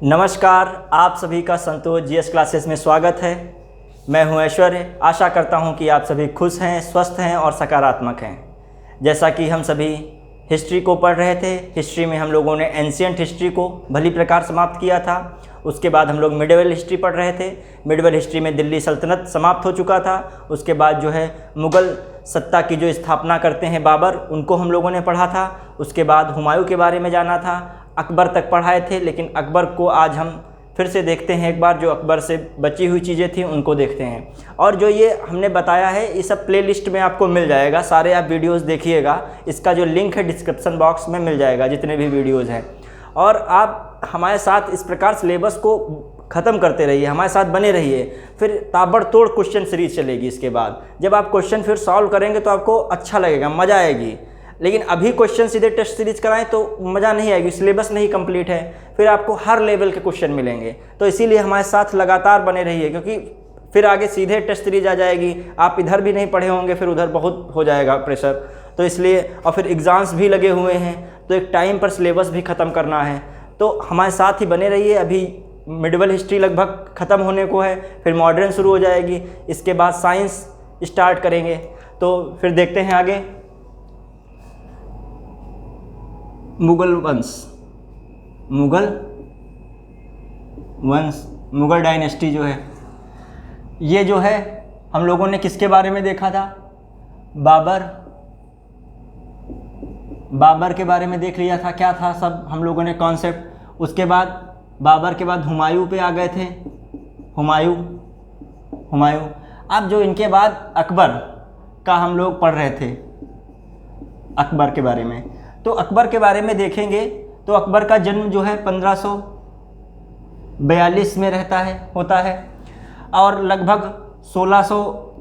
नमस्कार, आप सभी का संतोष जीएस क्लासेस में स्वागत है। मैं हूं ऐश्वर्य। आशा करता हूं कि आप सभी खुश हैं, स्वस्थ हैं और सकारात्मक हैं। जैसा कि हम सभी हिस्ट्री को पढ़ रहे थे, हिस्ट्री में हम लोगों ने एंशिएंट हिस्ट्री को भली प्रकार समाप्त किया था। उसके बाद हम लोग मिडिवल हिस्ट्री पढ़ रहे थे। मिडिवल हिस्ट्री में दिल्ली सल्तनत समाप्त हो चुका था। उसके बाद जो है मुग़ल सत्ता की जो स्थापना करते हैं बाबर, उनको हम लोगों ने पढ़ा था। उसके बाद हुमायूं के बारे में जाना था। अकबर तक पढ़ाए थे, लेकिन अकबर को आज हम फिर से देखते हैं। एक बार जो अकबर से बची हुई चीज़ें थी उनको देखते हैं। और जो ये हमने बताया है ये सब प्लेलिस्ट में आपको मिल जाएगा, सारे आप वीडियोस देखिएगा। इसका जो लिंक है डिस्क्रिप्शन बॉक्स में मिल जाएगा, जितने भी वीडियोस हैं। और आप हमारे साथ इस प्रकार सिलेबस को ख़त्म करते रहिए, हमारे साथ बने रहिए। फिर ताबड़तोड़ क्वेश्चन सीरीज चलेगी। इसके बाद जब आप क्वेश्चन फिर सॉल्व करेंगे तो आपको अच्छा लगेगा, मज़ा आएगी। लेकिन अभी क्वेश्चन सीधे टेस्ट सीरीज कराएं तो मज़ा नहीं आएगी, सिलेबस नहीं कंप्लीट है। फिर आपको हर लेवल के क्वेश्चन मिलेंगे। तो इसीलिए हमारे साथ लगातार बने रहिए, क्योंकि फिर आगे सीधे टेस्ट सीरीज आ जाएगी। आप इधर भी नहीं पढ़े होंगे, फिर उधर बहुत हो जाएगा प्रेशर। तो इसलिए, और फिर एग्ज़ाम्स भी लगे हुए हैं, तो एक टाइम पर सिलेबस भी ख़त्म करना है। तो हमारे साथ ही बने रहिए। अभी मिडिवल हिस्ट्री लगभग ख़त्म होने को है, फिर मॉडर्न शुरू हो जाएगी। इसके बाद साइंस स्टार्ट करेंगे। तो फिर देखते हैं आगे। मुग़ल वंश, मुग़ल डायनेस्टी जो है, ये जो है हम लोगों ने किसके बारे में देखा था? बाबर के बारे में देख लिया था। क्या था सब हम लोगों ने कॉन्सेप्ट। उसके बाद बाबर के बाद हुमायूं पे आ गए थे। हुमायूं अब जो इनके बाद अकबर का हम लोग पढ़ रहे थे, अकबर के बारे में। तो अकबर के बारे में देखेंगे तो अकबर का जन्म जो है 1542 में होता है और लगभग 1600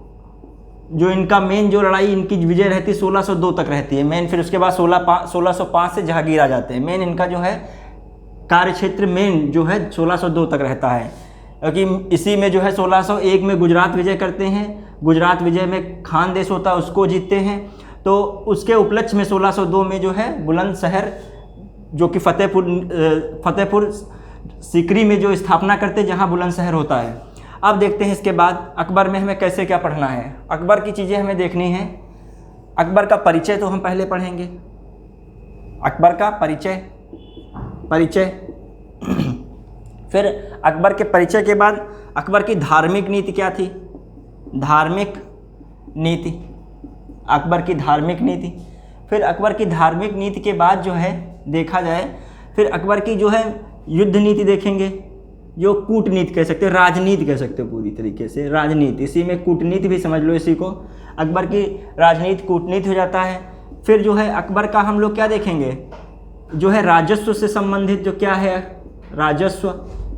जो इनका मेन जो लड़ाई इनकी विजय रहती 1602 तक रहती है मेन। फिर उसके बाद 1605 से जहांगीर आ जाते हैं। मेन इनका जो है कार्यक्षेत्र मेन जो है 1602 तक रहता है, क्योंकि इसी में जो है 1601 में गुजरात विजय करते हैं। गुजरात विजय में खान देश होता है, उसको जीतते हैं। तो उसके उपलक्ष्य में 1602 में जो है बुलंदशहर, जो कि फतेहपुर सीकरी में जो स्थापना करते, जहां बुलंदशहर होता है। अब देखते हैं इसके बाद अकबर में हमें कैसे क्या पढ़ना है। अकबर की चीज़ें हमें देखनी है। अकबर का परिचय तो हम पहले पढ़ेंगे। अकबर का परिचय फिर अकबर के परिचय के बाद अकबर की धार्मिक नीति क्या थी? अकबर की धार्मिक नीति। फिर अकबर की धार्मिक नीति के बाद जो है देखा जाए, फिर अकबर की जो है युद्ध नीति देखेंगे, जो कूटनीति कह सकते हो, राजनीति कह सकते हो, पूरी तरीके से राजनीति। इसी में कूटनीति भी समझ लो इसी को। अकबर की राजनीति कूटनीति हो जाता है। फिर जो है अकबर का हम लोग क्या देखेंगे, जो है राजस्व से संबंधित, जो क्या है राजस्व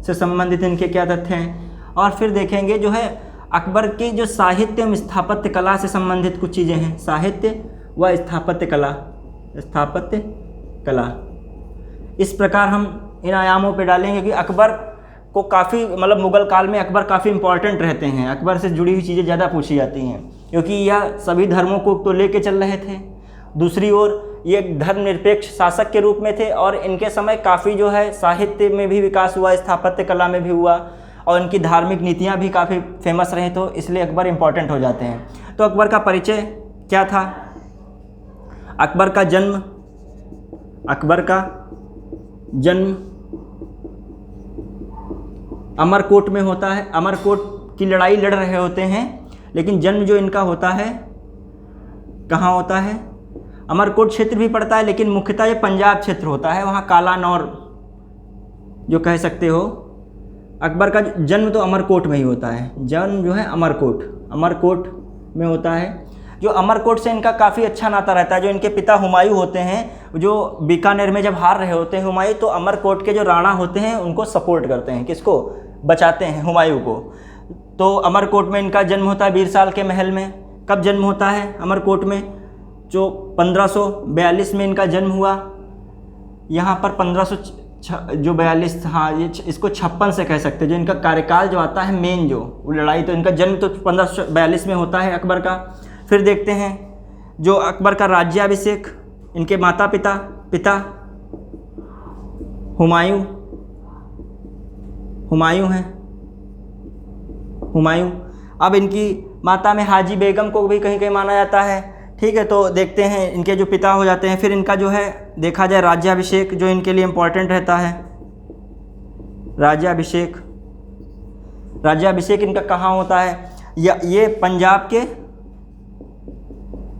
से संबंधित इनके क्या तथ्य हैं। और फिर देखेंगे जो है अकबर की जो साहित्य एवं स्थापत्य कला से संबंधित कुछ चीज़ें हैं, साहित्य व स्थापत्य कला। इस प्रकार हम इन आयामों पे डालेंगे कि अकबर को काफ़ी, मतलब मुग़ल काल में अकबर काफ़ी इंपॉर्टेंट रहते हैं। अकबर से जुड़ी हुई चीज़ें ज़्यादा पूछी जाती हैं, क्योंकि यह सभी धर्मों को तो लेके चल रहे थे। दूसरी ओर ये धर्मनिरपेक्ष शासक के रूप में थे, और इनके समय काफ़ी जो है साहित्य में भी विकास हुआ, स्थापत्य कला में भी हुआ, और इनकी धार्मिक नीतियाँ भी काफ़ी फेमस रहीं। तो इसलिए अकबर इम्पॉर्टेंट हो जाते हैं। तो अकबर का परिचय क्या था? अकबर का जन्म अमरकोट में होता है। अमरकोट की लड़ाई लड़ रहे होते हैं, लेकिन जन्म जो इनका होता है कहाँ होता है? अमरकोट क्षेत्र भी पड़ता है, लेकिन मुख्यतः ये पंजाब क्षेत्र होता है। वहाँ कालानौर जो कह सकते हो। अकबर का जन्म तो अमरकोट में ही होता है। जन्म जो है अमरकोट में होता है। जो अमरकोट से इनका काफ़ी अच्छा नाता रहता है। जो इनके पिता हुमायूं होते हैं, जो बीकानेर में जब हार रहे होते हैं हुमायूं, तो अमरकोट के जो राणा होते हैं उनको सपोर्ट करते हैं। किसको? बचाते हैं, हुमायूं को। तो अमरकोट में इनका जन्म होता है, बीरसाल के महल में। कब जन्म होता है अमरकोट में? जो 1542 में इनका जन्म हुआ। यहाँ पर 1542, हाँ, ये इसको 56 से कह सकते हैं। जो इनका कार्यकाल जो आता है मेन जो लड़ाई, तो इनका जन्म तो 1542 में होता है अकबर का। फिर देखते हैं जो अकबर का राज्याभिषेक, इनके माता पिता हुमायूं, हुमायूं हैं, हुमायूं। अब इनकी माता में हाजी बेगम को भी कहीं कहीं माना जाता है। ठीक है, तो देखते हैं इनके जो पिता हो जाते हैं। फिर इनका जो है देखा जाए राज्याभिषेक जो इनके लिए इम्पोर्टेंट रहता है। राज्याभिषेक, राज्याभिषेक इनका कहाँ होता है? ये पंजाब के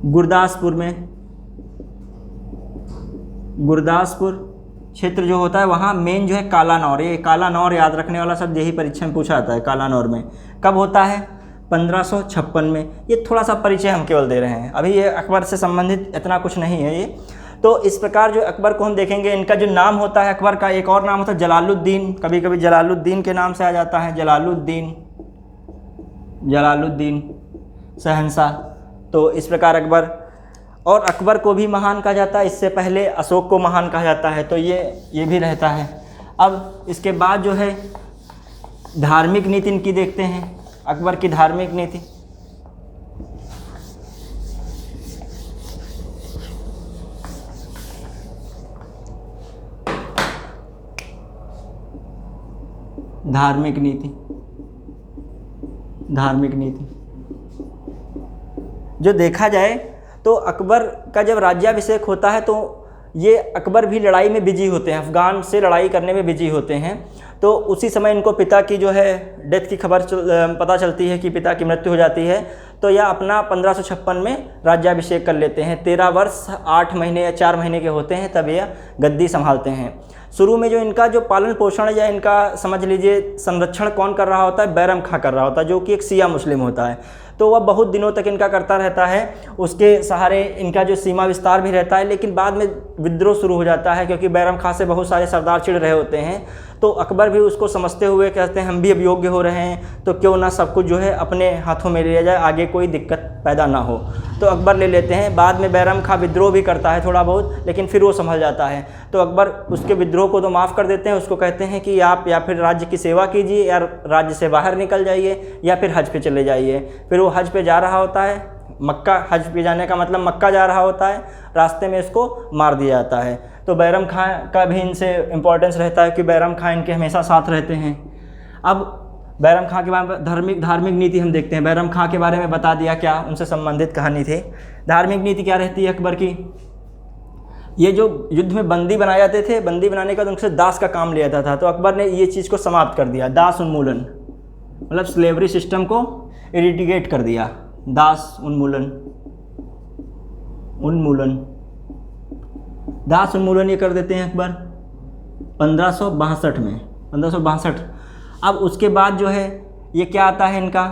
गुरदासपुर में, गुरदासपुर क्षेत्र जो होता है वहाँ मेन जो है कालानौर, ये कालानौर याद रखने वाला शब्द यही परीक्षा में पूछा जाता है। कालानौर में कब होता है? 1556 में। ये थोड़ा सा परिचय हम केवल दे रहे हैं, अभी ये अकबर से संबंधित इतना कुछ नहीं है ये। तो इस प्रकार जो अकबर को हम देखेंगे, इनका जो नाम होता है अकबर का, एक और नाम होता है जलालुद्दीन। कभी कभी जलालुद्दीन के नाम से आ जाता है, जलालुद्दीन, जलालुद्दीन शहंशाह। तो इस प्रकार अकबर, और अकबर को भी महान कहा जाता है, इससे पहले अशोक को महान कहा जाता है। तो ये भी रहता है। अब इसके बाद जो है धार्मिक नीति इनकी देखते हैं, अकबर की धार्मिक नीति। धार्मिक नीति, धार्मिक नीति जो देखा जाए तो अकबर का जब राज्याभिषेक होता है तो ये अकबर भी लड़ाई में बिजी होते हैं, अफ़गान से लड़ाई करने में बिजी होते हैं। तो उसी समय इनको पिता की जो है डेथ की खबर पता चलती है कि पिता की मृत्यु हो जाती है। तो यह अपना 1556 में राज्याभिषेक कर लेते हैं। 13 वर्ष 8 महीने या 4 महीने के होते हैं तब यह गद्दी संभालते हैं। शुरू में जो इनका जो पालन पोषण या इनका समझ लीजिए संरक्षण कौन कर रहा होता है? बैरम खां कर रहा होता है, जो कि एक शिया मुस्लिम होता है। तो वह बहुत दिनों तक इनका करता रहता है, उसके सहारे इनका जो सीमा विस्तार भी रहता है। लेकिन बाद में विद्रोह शुरू हो जाता है, क्योंकि बैरम खां से बहुत सारे सरदार चिढ़ रहे होते हैं। तो अकबर भी उसको समझते हुए कहते हैं हम भी अब योग्य हो रहे हैं, तो क्यों ना सब कुछ जो है अपने हाथों में लिया जाए, आगे कोई दिक्कत पैदा ना हो। तो अकबर ले लेते हैं। बाद में बैरम खां विद्रोह भी करता है थोड़ा बहुत, लेकिन फिर वो संभल जाता है। तो अकबर उसके विद्रोह को तो माफ़ कर देते हैं, उसको कहते हैं कि आप या फिर राज्य की सेवा कीजिए या राज्य से बाहर निकल जाइए या फिर हज पे चले जाइए। फिर वो हज पे जा रहा होता है, मक्का, हज पे जाने का मतलब मक्का जा रहा होता है, रास्ते में इसको मार दिया जाता है। तो बैरम खां का भी इनसे इम्पोर्टेंस रहता है कि बैरम खां इनके हमेशा साथ रहते हैं। अब बैरम खां के बारे में धार्मिक नीति हम देखते हैं। बैरम खां के बारे में बता दिया क्या उनसे संबंधित कहानी थी। धार्मिक नीति क्या रहती है अकबर की? ये जो युद्ध में बंदी बनाए जाते थे, बंदी बनाने का तो उनसे दास का काम लिया जाता था। तो अकबर ने ये चीज़ को समाप्त कर दिया, दास उन्मूलन, मतलब स्लेवरी सिस्टम को इरिटिगेट कर दिया। दास उन्मूलन, उन्मूलन, दास उन्मूलन ये कर देते हैं अकबर 1562 में, 1562। अब उसके बाद जो है ये क्या आता है इनका,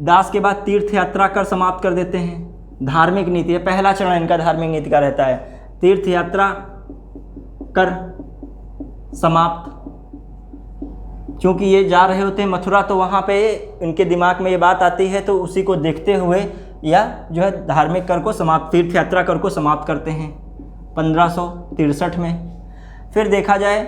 दास के बाद तीर्थ यात्रा कर समाप्त कर देते हैं। धार्मिक नीति है, पहला चरण इनका धार्मिक नीति का रहता है, तीर्थ यात्रा कर समाप्त। क्योंकि ये जा रहे होते हैं मथुरा, तो वहाँ पे इनके दिमाग में ये बात आती है, तो उसी को देखते हुए या जो है धार्मिक कर को समाप्त, तीर्थ यात्रा कर को समाप्त करते हैं 1563 में। फिर देखा जाए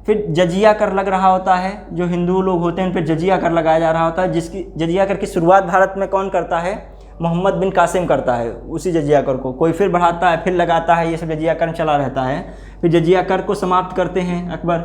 फिर जजिया कर लग रहा होता है, जो हिंदू लोग होते हैं उन पर जजिया कर लगाया जा रहा होता है, जिसकी जजिया कर की शुरुआत भारत में कौन करता है? मोहम्मद बिन कासिम करता है। उसी जजिया कर को कोई फिर बढ़ाता है, फिर लगाता है, ये सब जजिया कर चला रहता है। फिर जजिया कर को समाप्त करते हैं अकबर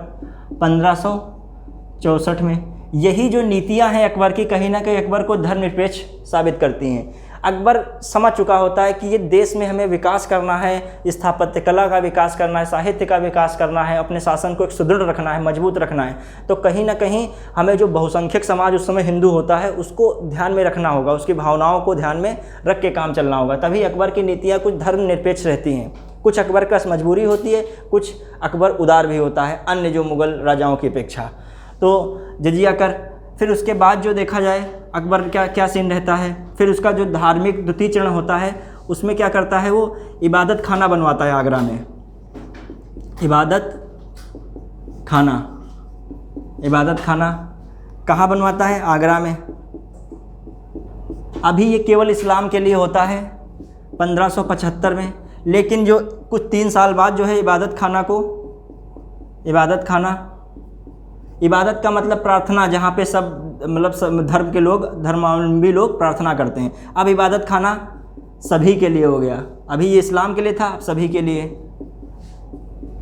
1564 में। यही जो नीतियां हैं अकबर की, कहीं ना कहीं अकबर को धर्मनिरपेक्ष साबित करती हैं। अकबर समझ चुका होता है कि ये देश में हमें विकास करना है, स्थापत्य कला का विकास करना है, साहित्य का विकास करना है, अपने शासन को एक सुदृढ़ रखना है, मजबूत रखना है। तो कहीं ना कहीं हमें जो बहुसंख्यक समाज उस समय हिंदू होता है उसको ध्यान में रखना होगा, उसकी भावनाओं को ध्यान में रख के काम चलना होगा। तभी अकबर की नीतियाँ कुछ धर्मनिरपेक्ष रहती हैं। कुछ अकबर का मजबूरी होती है, कुछ अकबर उदार भी होता है अन्य जो मुग़ल राजाओं की अपेक्षा। तो जजिया कर, फिर उसके बाद जो देखा जाए अकबर क्या क्या सीन रहता है। फिर उसका जो धार्मिक द्वितीय चरण होता है उसमें क्या करता है, वो इबादत खाना बनवाता है आगरा में। इबादत खाना, इबादत खाना कहाँ बनवाता है? आगरा में। अभी ये केवल इस्लाम के लिए होता है 1575 में, लेकिन जो कुछ 3 साल बाद जो है इबादत खाना को, इबादत खाना, इबादत का मतलब प्रार्थना, जहाँ पे सब मतलब सब धर्म के लोग, धर्मावलंबी लोग प्रार्थना करते हैं। अब इबादत खाना सभी के लिए हो गया। अभी ये इस्लाम के लिए था, अब सभी के लिए,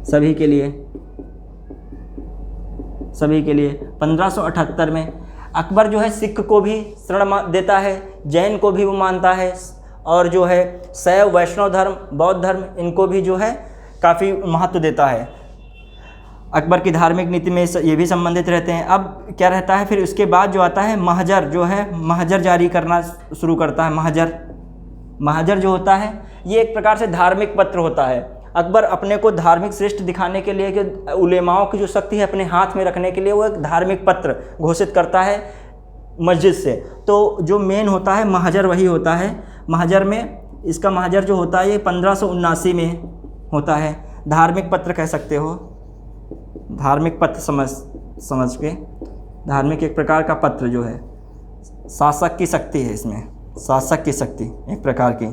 सभी के लिए, सभी के लिए। 1578 में अकबर जो है सिख को भी शरण देता है, जैन को भी वो मानता है, और जो है शैव वैष्णव धर्म, बौद्ध धर्म, इनको भी जो है काफ़ी महत्व देता है। अकबर की धार्मिक नीति में ये भी संबंधित रहते हैं। अब क्या रहता है फिर उसके बाद जो आता है महजर, जो है महजर जारी करना शुरू करता है। महजर जो होता है ये एक प्रकार से धार्मिक पत्र होता है। अकबर अपने को धार्मिक श्रेष्ठ दिखाने के लिए, कि उलेमाओं की जो शक्ति है अपने हाथ में रखने के लिए, वो एक धार्मिक पत्र घोषित करता है मस्जिद से। तो जो मेन होता है महजर वही होता है। महजर में इसका महजर जो होता है ये 1579 में होता है। धार्मिक पत्र कह सकते हो, धार्मिक पत्र समझ के, धार्मिक एक प्रकार का पत्र जो है, शासक की शक्ति है इसमें, शासक की शक्ति, एक प्रकार की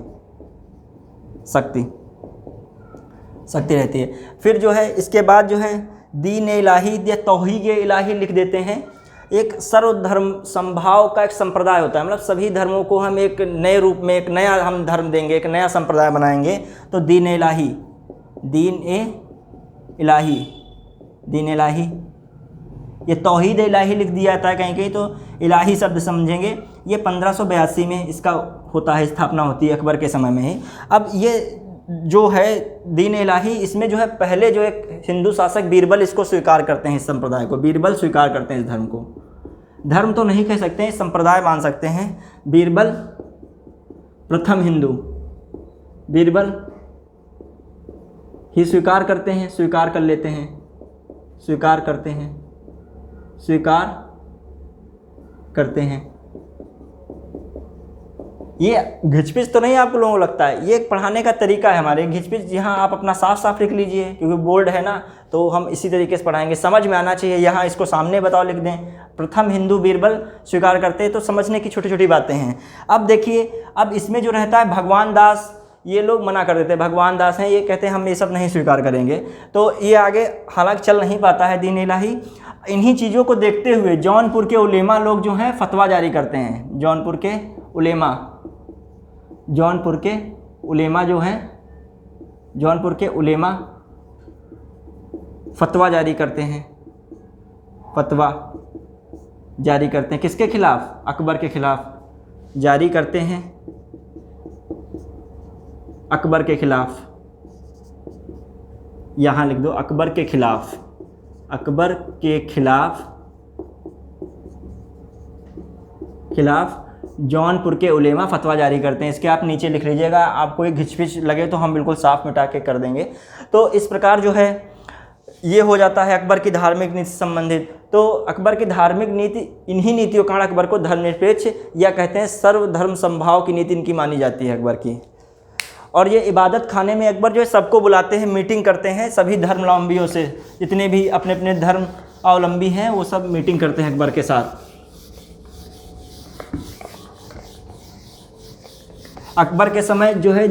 शक्ति रहती है। फिर जो है इसके बाद जो है दीन इलाही या तौहीद इलाही लिख देते हैं। एक सर्वधर्म संभाव का एक संप्रदाय होता है, मतलब सभी धर्मों को हम एक नए रूप में, एक नया हम धर्म देंगे, एक नया संप्रदाय बनाएंगे। तो दीन इलाही, ये तौहीद इलाही लिख दिया जाता है कहीं कहीं, तो इलाही शब्द समझेंगे। ये 1582 में इसका होता है, स्थापना होती है अकबर के समय में ही। अब ये जो है दीन इलाही, इसमें जो है पहले जो एक हिंदू शासक बीरबल इसको स्वीकार करते हैं, इस संप्रदाय को बीरबल स्वीकार करते हैं। इस धर्म को धर्म तो नहीं कह सकते हैं, संप्रदाय मान सकते हैं। बीरबल प्रथम हिंदू, बीरबल ही स्वीकार करते हैं, स्वीकार कर लेते हैं, स्वीकार करते हैं। ये घिचपिच तो नहीं आप लोगों को लगता है, ये एक पढ़ाने का तरीका है हमारे। घिचपिच यहाँ आप अपना साफ साफ लिख लीजिए, क्योंकि बोर्ड है ना, तो हम इसी तरीके से पढ़ाएंगे, समझ में आना चाहिए। यहाँ इसको सामने बताओ, लिख दें प्रथम हिंदू बीरबल स्वीकार करते हैं, तो समझने की छोटी छोटी बातें हैं। अब देखिए, अब इसमें जो रहता है भगवान दास, ये लोग मना कर देते हैं, भगवान दास हैं, ये कहते हैं हम ये सब नहीं स्वीकार करेंगे। तो ये आगे हालांकि चल नहीं पाता है दीन इलाही। इन्हीं चीज़ों को देखते हुए जौनपुर के उलेमा लोग जो हैं फतवा जारी करते हैं। जौनपुर के उलेमा फतवा जारी करते हैं, फतवा जारी करते हैं किसके खिलाफ? अकबर के खिलाफ जारी करते हैं, अकबर के खिलाफ। यहाँ लिख दो अकबर के खिलाफ, अकबर के खिलाफ जौनपुर के उलेमा फतवा जारी करते हैं। इसके आप नीचे लिख लीजिएगा, आपको एक घिचपिच लगे तो हम बिल्कुल साफ मिटा के कर देंगे। तो इस प्रकार जो है ये हो जाता है अकबर की धार्मिक नीति से संबंधित। तो अकबर की धार्मिक नीति, इन्हीं नीतियों के कारण अकबर को धर्मनिरपेक्ष या कहते हैं सर्वधर्म समभाव की नीति इनकी मानी जाती है अकबर की। और ये इबादत खाने में अकबर जो है सबको बुलाते हैं, मीटिंग करते हैं सभी धर्मावलंबियों से, जितने भी अपने अपने धर्म अवलंबी हैं वो सब मीटिंग करते हैं अकबर के साथ। अकबर के समय जो है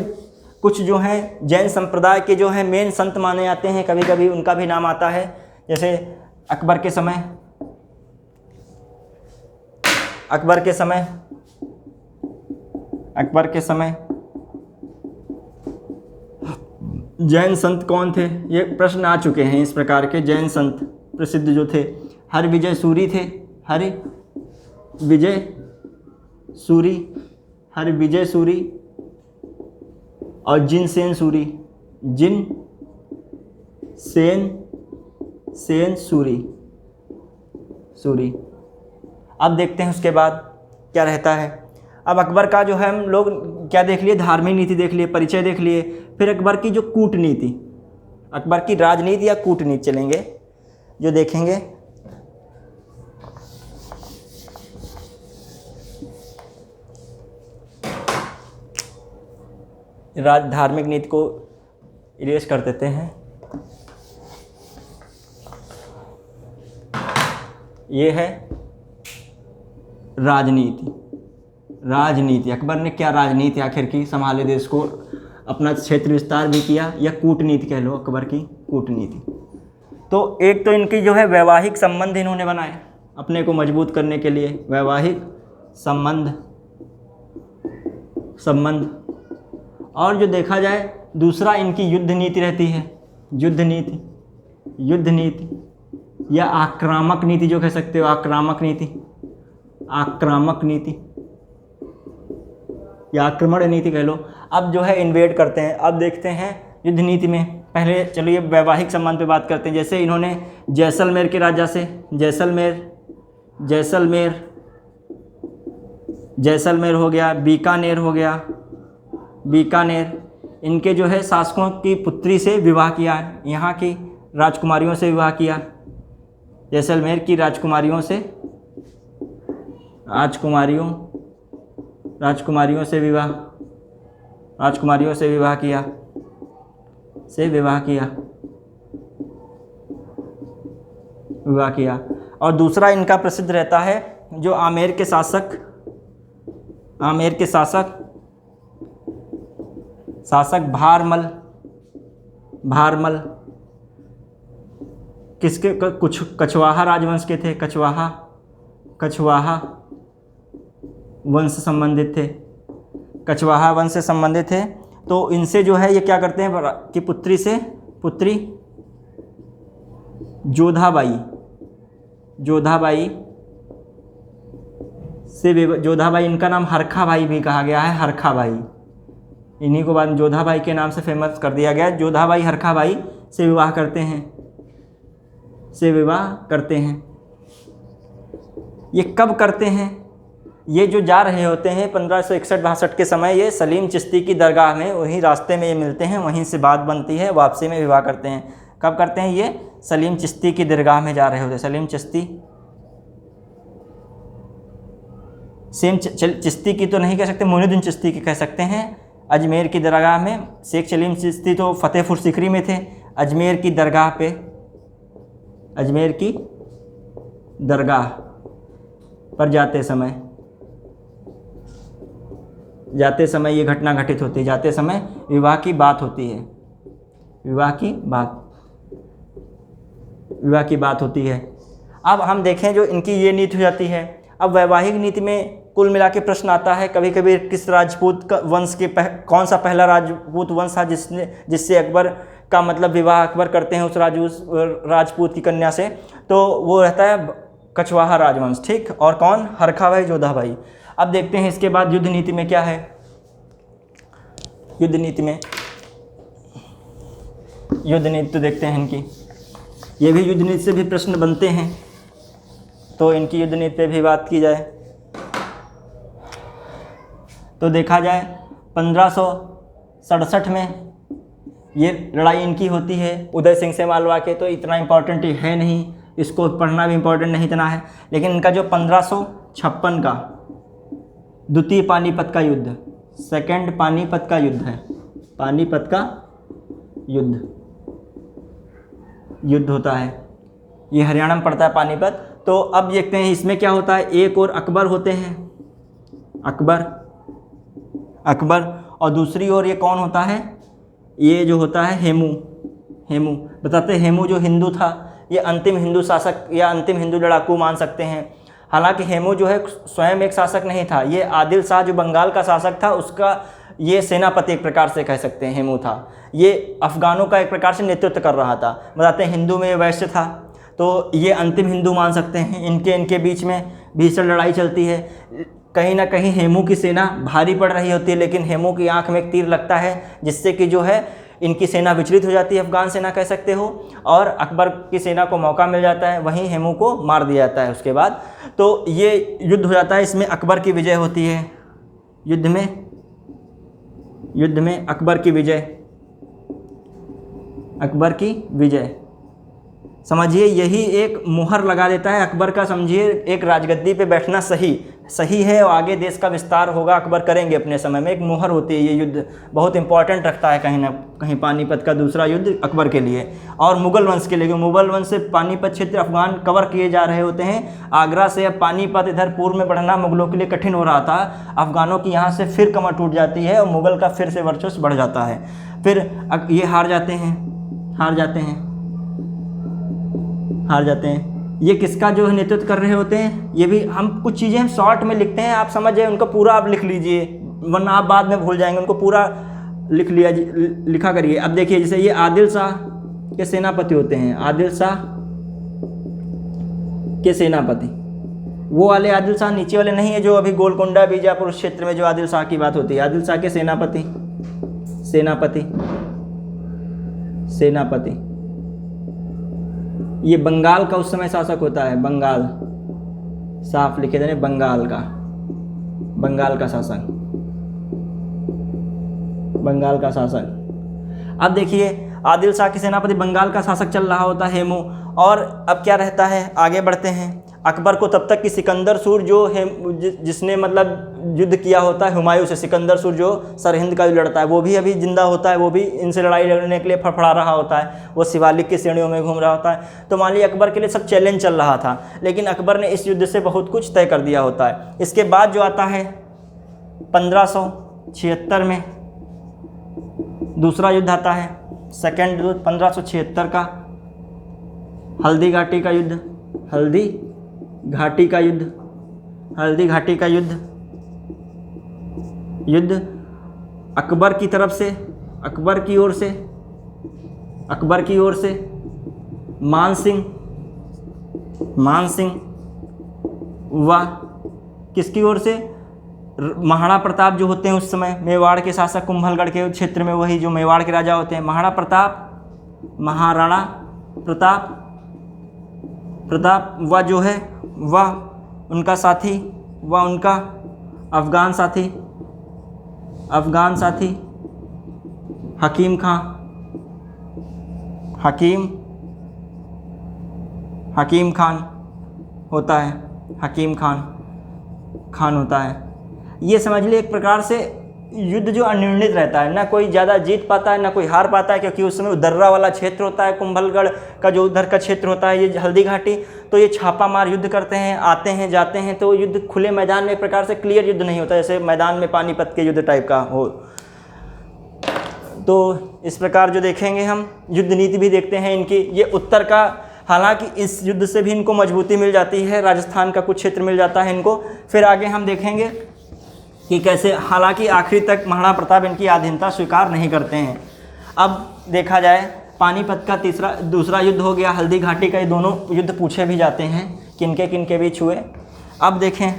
कुछ जो हैं जैन संप्रदाय के जो हैं मेन संत माने जाते हैं, कभी कभी उनका भी नाम आता है। जैसे अकबर के समय जैन संत कौन थे, ये प्रश्न आ चुके हैं। इस प्रकार के जैन संत प्रसिद्ध जो थे, हरविजय सूरी थे, हरविजय सूरी और जिनसेन सूरी। अब देखते हैं उसके बाद क्या रहता है। अब अकबर का जो है हम लोग क्या देख लिए, धार्मिक नीति देख लिए, परिचय देख लिए। फिर अकबर की जो कूटनीति, अकबर की राजनीति या कूटनीति चलेंगे जो देखेंगे। धार्मिक नीति को इरेज कर देते हैं। ये है राजनीति। अकबर ने क्या राजनीति आखिर की, संभाले देश को, अपना क्षेत्र विस्तार भी किया, या कूटनीति कह लो, अकबर की कूटनीति। तो एक तो इनकी जो है वैवाहिक संबंध इन्होंने बनाए अपने को मजबूत करने के लिए, वैवाहिक संबंध। और जो देखा जाए दूसरा इनकी युद्ध नीति रहती है, युद्ध नीति या आक्रामक नीति जो कह सकते हो, आक्रामक नीति, आक्रामक नीति या आक्रमण नीति कह लो। अब जो है इन्वेड करते हैं। अब देखते हैं युद्ध नीति में, पहले चलिए वैवाहिक संबंध पे बात करते हैं। जैसे इन्होंने जैसलमेर के राजा से, जैसलमेर हो गया, बीकानेर हो गया, बीकानेर, इनके जो है शासकों की पुत्री से विवाह किया, यहाँ की राजकुमारियों से विवाह किया, जैसलमेर की राजकुमारियों से, राजकुमारियों से विवाह किया। और दूसरा इनका प्रसिद्ध रहता है जो आमेर के शासक भारमल किसके, कुछ कछवाहा राजवंश के थे, कछवाहा वंश से संबंधित थे। तो इनसे जो है ये क्या करते हैं कि पुत्री जोधाबाई, इनका नाम हरखा भाई भी कहा गया है, हरखा भाई, इन्हीं को बाद जोधाबाई के नाम से फेमस कर दिया गया। जोधाबाई हरखा भाई से विवाह करते हैं। ये कब करते हैं? ये जो जा रहे होते हैं 1561-62 के समय, ये सलीम चिश्ती की दरगाह में, वहीं रास्ते में ये मिलते हैं, वहीं से बात बनती है, वापसी में विवाह करते हैं। कब करते हैं? ये सलीम चिश्ती की दरगाह में जा रहे होते हैं। सलीम चिश्ती, चिश्ती की तो नहीं कह सकते, मोइनुद्दीन चिश्ती की कह सकते हैं। अजमेर की दरगाह में शेख सलीम चिश्ती तो फतेहपुर सिकरी में थे। अजमेर की दरगाह पर जाते समय ये घटना घटित होती है। जाते समय विवाह की बात होती है, विवाह की बात होती है। अब हम देखें जो इनकी ये नीति हो जाती है। अब वैवाहिक नीति में कुल मिला के प्रश्न आता है कभी कभी, किस राजपूत का वंश के कौन सा पहला राजपूत वंश था जिससे अकबर का मतलब विवाह अकबर करते हैं उस राजपूत की कन्या से, तो वो रहता है कछवाहा राजवंश, ठीक। और कौन? हरखा भाई, जोधा भाई। अब देखते हैं इसके बाद युद्ध नीति में क्या है। युद्ध नीति तो देखते हैं इनकी, ये भी युद्ध नीति से भी प्रश्न बनते हैं, तो इनकी युद्ध नीति पे भी बात की जाए तो देखा जाए 1567 में ये लड़ाई इनकी होती है उदय सिंह से मालवा के, तो इतना इम्पोर्टेंट है नहीं, इसको पढ़ना भी इम्पोर्टेंट नहीं इतना है। लेकिन इनका जो 1556 का द्वितीय पानीपत का युद्ध, सेकंड पानीपत का युद्ध है, पानीपत का युद्ध होता है, ये हरियाणा में पड़ता है पानीपत। तो अब देखते हैं इसमें क्या होता है। एक और अकबर होते हैं, अकबर, और दूसरी ओर ये कौन होता है? ये जो होता है हेमू। बताते हैं हेमू जो हिंदू था, ये अंतिम हिंदू शासक या अंतिम हिंदू लड़ाकू मान सकते हैं। हालांकि हेमू जो है स्वयं एक शासक नहीं था, ये आदिल शाह जो बंगाल का शासक था उसका ये सेनापति एक प्रकार से कह सकते हैं हेमू था। ये अफ़गानों का एक प्रकार से नेतृत्व कर रहा था। बताते हैं हिंदू में वैश्य था, तो ये अंतिम हिंदू मान सकते हैं। इनके बीच में भीषण लड़ाई चलती है। कहीं ना कहीं हेमू की सेना भारी पड़ रही होती है, लेकिन हेमू की आंख में एक तीर लगता है जिससे कि जो है इनकी सेना विचलित हो जाती है, अफगान सेना कह सकते हो, और अकबर की सेना को मौका मिल जाता है, वहीं हेमू को मार दिया जाता है उसके बाद। तो ये युद्ध हो जाता है, इसमें अकबर की विजय होती है। युद्ध में अकबर की विजय समझिए, यही एक मुहर लगा देता है अकबर का। समझिए एक राजगद्दी पे बैठना सही है और आगे देश का विस्तार होगा, अकबर करेंगे अपने समय में, एक मुहर होती है। ये युद्ध बहुत इंपॉर्टेंट रखता है कहीं ना कहीं, पानीपत का दूसरा युद्ध अकबर के लिए और मुगल वंश के लिए। मुगल वंश से पानीपत क्षेत्र अफगान कवर किए जा रहे होते हैं। आगरा से अब पानीपत इधर पूर्व में बढ़ना मुगलों के लिए कठिन हो रहा था। अफगानों की यहाँ से फिर कमर टूट जाती है और मुगल का फिर से वर्चस्व बढ़ जाता है। फिर ये हार जाते हैं। ये किसका जो है नेतृत्व कर रहे होते हैं, ये भी हम कुछ चीज़ें हम शॉर्ट में लिखते हैं, आप समझ जाए, उनका पूरा आप लिख लीजिए वरना आप बाद में भूल जाएंगे। उनको पूरा लिखा करिए। अब देखिए जैसे ये आदिल शाह के सेनापति होते हैं, आदिल शाह के सेनापति। वो वाले आदिल शाह नीचे वाले नहीं है जो अभी गोलकोंडा बीजापुर क्षेत्र में जो आदिल शाह की बात होती है। आदिल शाह के सेनापति, सेनापति, सेनापति। ये बंगाल का उस समय शासक होता है, बंगाल, साफ लिखे थे बंगाल का, बंगाल का शासक, बंगाल का शासक। अब देखिए आदिल शाह के सेनापति बंगाल का शासक चल रहा होता है हेमू। और अब क्या रहता है, आगे बढ़ते हैं। अकबर को तब तक कि सिकंदर सूर जो है जिसने मतलब युद्ध किया होता है हुमायूं से, सिकंदर सूर जो सरहिंद का लड़ता है वो भी अभी जिंदा होता है, वो भी इनसे लड़ाई लड़ने के लिए फड़फड़ा रहा होता है, वो शिवालिक की श्रेणियों में घूम रहा होता है। तो मान लीजिए अकबर के लिए सब चैलेंज चल रहा था, लेकिन अकबर ने इस युद्ध से बहुत कुछ तय कर दिया होता है। इसके बाद जो आता है 1576 में दूसरा युद्ध आता है, सेकेंड युद्ध 1576 का, हल्दी घाटी का युद्ध, हल्दी घाटी का युद्ध, हल्दी घाटी का युद्ध। युद्ध अकबर की तरफ से, अकबर की ओर से, अकबर की ओर से मान सिंह, मान सिंह व किसकी ओर से, महाराणा प्रताप जो होते हैं उस समय मेवाड़ के शासक, कुंभलगढ़ के क्षेत्र में वही जो मेवाड़ के राजा होते हैं, महाराणा प्रताप, महाराणा प्रताप, प्रताप व जो है वह उनका साथी, व उनका अफ़गान साथी, अफ़गान साथी हकीम खां, हकीम खान होता है, हकीम खान होता है। ये समझ लिए एक प्रकार से युद्ध जो अनिर्णित रहता है, ना कोई ज़्यादा जीत पाता है ना कोई हार पाता है, क्योंकि उस समय दर्रा वाला क्षेत्र होता है, कुंभलगढ़ का जो उधर का क्षेत्र होता है, ये हल्दी घाटी, तो ये छापा मार युद्ध करते हैं, आते हैं जाते हैं, तो युद्ध खुले मैदान में एक प्रकार से क्लियर युद्ध नहीं होता, जैसे मैदान में पानीपत के युद्ध टाइप का हो। तो इस प्रकार जो देखेंगे हम युद्ध नीति भी देखते हैं इनकी, ये उत्तर का, हालांकि इस युद्ध से भी इनको मजबूती मिल जाती है, राजस्थान का कुछ क्षेत्र मिल जाता है इनको। फिर आगे हम देखेंगे कि कैसे, हालांकि आखिरी तक महाराणा प्रताप इनकी अधीनता स्वीकार नहीं करते हैं। अब देखा जाए पानीपत का दूसरा युद्ध हो गया, हल्दी घाटी का, ये दोनों युद्ध पूछे भी जाते हैं किनके किनके बीच हुए। अब देखें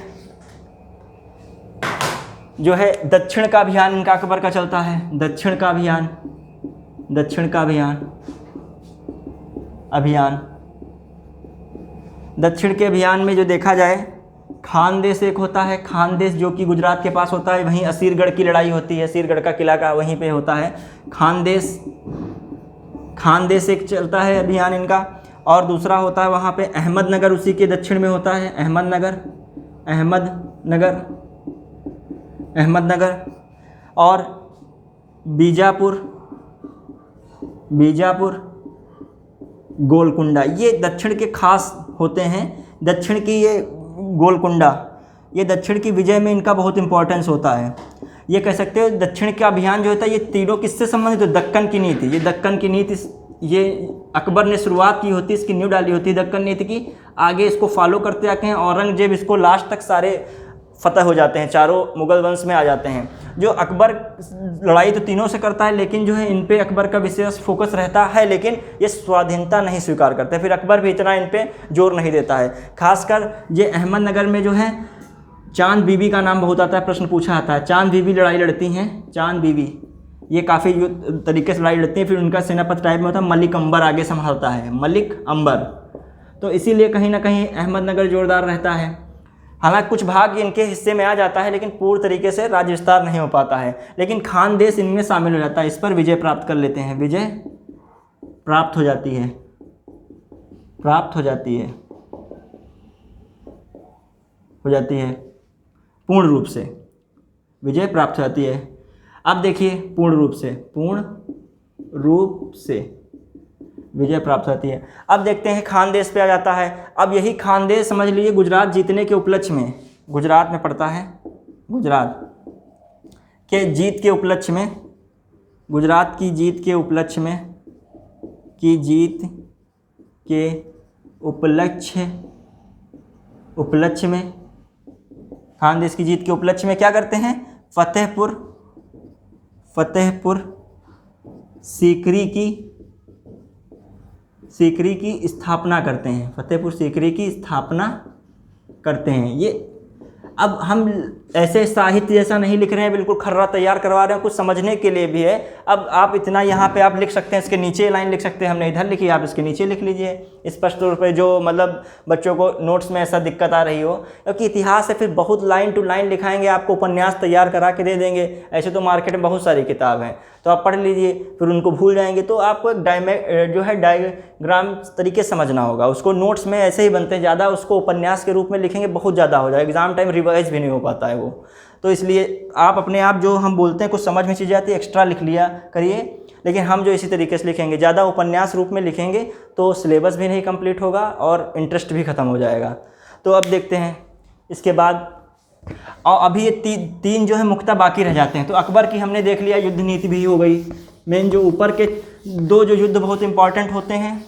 जो है दक्षिण का अभियान इनका अकबर का चलता है, दक्षिण का अभियान, दक्षिण का अभियान। दक्षिण के अभियान में जो देखा जाए खानदेश एक होता है, खानदेश जो कि गुजरात के पास होता है, वहीं असीरगढ़ की लड़ाई होती है, असीरगढ़ का किला का वहीं पे होता है खानदेश एक चलता है अभियान इनका। और दूसरा होता है वहाँ पे अहमदनगर, उसी के दक्षिण में होता है अहमदनगर और बीजापुर, गोलकुंडा, ये दक्षिण के खास होते हैं। दक्षिण की ये गोलकुंडा, ये दक्षिण की विजय में इनका बहुत इंपॉर्टेंस होता है। ये कह सकते हो दक्षिण का अभियान जो होता है ये तीनों किससे संबंधित है, दक्कन की नीति। ये दक्कन की नीति ये अकबर ने शुरुआत की होती है, इसकी नींव डाली होती है दक्कन नीति की। आगे इसको फॉलो करते आते हैं, औरंगजेब इसको लास्ट तक सारे फतह हो जाते हैं, चारों मुगल वंश में आ जाते हैं। जो अकबर लड़ाई तो तीनों से करता है, लेकिन जो है इन पे अकबर का विशेष फोकस रहता है, लेकिन ये स्वाधीनता नहीं स्वीकार करते, फिर अकबर भी इतना इन पे जोर नहीं देता है। खासकर ये अहमदनगर में जो है चांद बीबी का नाम बहुत आता है, प्रश्न पूछा आता है। चांद बीबी लड़ाई लड़ती हैं, चांद बीबी ये काफ़ी तरीके से लड़ाई लड़ती हैं। फिर उनका सेनापति टाइप में होता है मलिक अंबर, आगे संभालता है मलिक अंबर। तो इसीलिए कहीं ना कहीं अहमदनगर जोरदार रहता है। हालांकि कुछ भाग इनके हिस्से में आ जाता है, लेकिन पूर्ण तरीके से राज्य विस्तार नहीं हो पाता है, लेकिन खानदेश इनमें शामिल हो जाता है। इस पर विजय प्राप्त कर लेते हैं, विजय प्राप्त हो जाती है, पूर्ण रूप से विजय प्राप्त हो जाती है। अब देखिए पूर्ण रूप से विजय प्राप्त होती है। अब देखते हैं खानदेश पे आ जाता है। अब यही खानदेश समझ लीजिए गुजरात जीतने के उपलक्ष्य में, गुजरात में पड़ता है, गुजरात के जीत के उपलक्ष्य में, गुजरात की जीत के उपलक्ष्य में, उपलक्ष्य में खानदेश की जीत के उपलक्ष्य में क्या करते हैं, फतेहपुर सीकरी की स्थापना करते हैं, फतेहपुर सीकरी की स्थापना करते हैं। ये अब हम ऐसे साहित्य जैसा नहीं लिख रहे हैं, बिल्कुल खर्रा तैयार करवा रहे हैं, कुछ समझने के लिए भी है। अब आप इतना यहाँ पे आप लिख सकते हैं, इसके नीचे लाइन लिख सकते हैं, हमने इधर लिखी, आप इसके नीचे लिख लीजिए स्पष्ट तौर पे, जो मतलब बच्चों को नोट्स में ऐसा दिक्कत आ रही हो। क्योंकि इतिहास है, फिर बहुत लाइन टू लाइन लिखाएंगे, आपको उपन्यास तैयार करा के दे देंगे। ऐसे तो मार्केट में बहुत सारी किताब हैं, तो आप पढ़ लीजिए, फिर उनको भूल जाएंगे। तो आपको एक जो है डायग्राम तरीके से समझना होगा। उसको नोट्स में ऐसे ही बनते हैं, ज़्यादा उसको उपन्यास के रूप में लिखेंगे बहुत ज़्यादा हो जाए, एग्जाम टाइम रिवाइज भी नहीं हो पाता है वो। तो इसलिए आप अपने आप जो हम बोलते हैं कुछ समझ में चीज़ आती है, एक्स्ट्रा लिख लिया करिए। लेकिन हम जो इसी तरीके से लिखेंगे, ज़्यादा उपन्यास रूप में लिखेंगे तो सिलेबस भी नहीं कंप्लीट होगा और इंटरेस्ट भी ख़त्म हो जाएगा। तो अब देखते हैं इसके बाद, और अभी ये तीन जो है मुक्ता बाकी रह जाते हैं। तो अकबर की हमने देख लिया, युद्ध नीति भी हो गई। मेन जो ऊपर के दो जो युद्ध बहुत इंपॉर्टेंट होते हैं,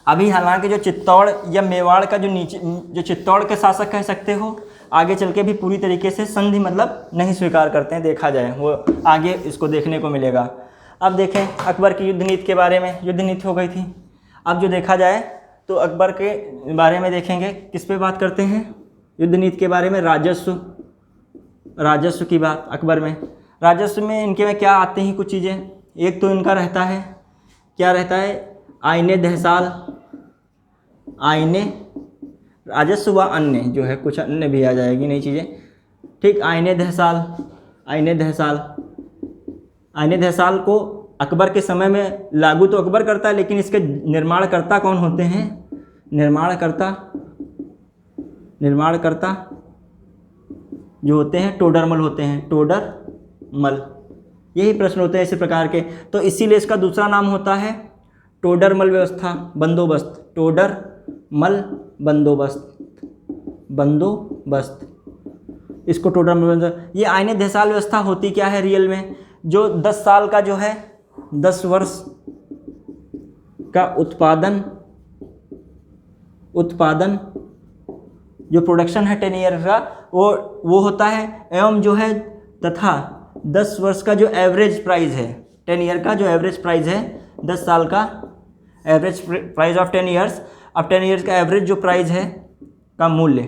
अभी हालांकि जो चित्तौड़ या मेवाड़ का जो नीचे जो चित्तौड़ के शासक कह सकते हो, आगे चल के भी पूरी तरीके से संधि मतलब नहीं स्वीकार करते हैं, देखा जाए वो आगे इसको देखने को मिलेगा। अब देखें अकबर की युद्ध नीति के बारे में, युद्ध नीति हो गई थी। अब जो देखा जाए तो अकबर के बारे में देखेंगे, किस पे बात करते हैं युद्ध नीति के बारे में, राजस्व की बात अकबर में। राजस्व में इनके में क्या आते हैं कुछ चीज़ें, एक तो इनका रहता है, क्या रहता है, आईने दहसाल, आईने राजस्व व अन्य जो है, कुछ अन्य भी आ जाएगी नई चीज़ें, ठीक। आईने दहसाल को अकबर के समय में लागू तो अकबर करता है, लेकिन इसके निर्माणकर्ता कौन होते हैं, निर्माणकर्ता जो होते हैं टोडरमल होते हैं, टोडरमल। यही प्रश्न होते हैं इसी प्रकार के। तो इसीलिए इसका दूसरा नाम होता है टोडरमल व्यवस्था बंदोबस्त, टोडरमल बंदोबस्त, इसको टोडरमल। ये आईने दहसाल व्यवस्था होती क्या है रियल में, जो 10 साल का जो है 10 वर्ष का उत्पादन जो प्रोडक्शन है 10 ईयर का वो होता है, एवं जो है तथा 10 वर्ष का जो एवरेज प्राइस है, 10 ईयर का जो एवरेज प्राइस है, 10 साल का एवरेज प्राइस ऑफ 10 ईयर्स। अब 10 ईयर्स का एवरेज जो प्राइस है का मूल्य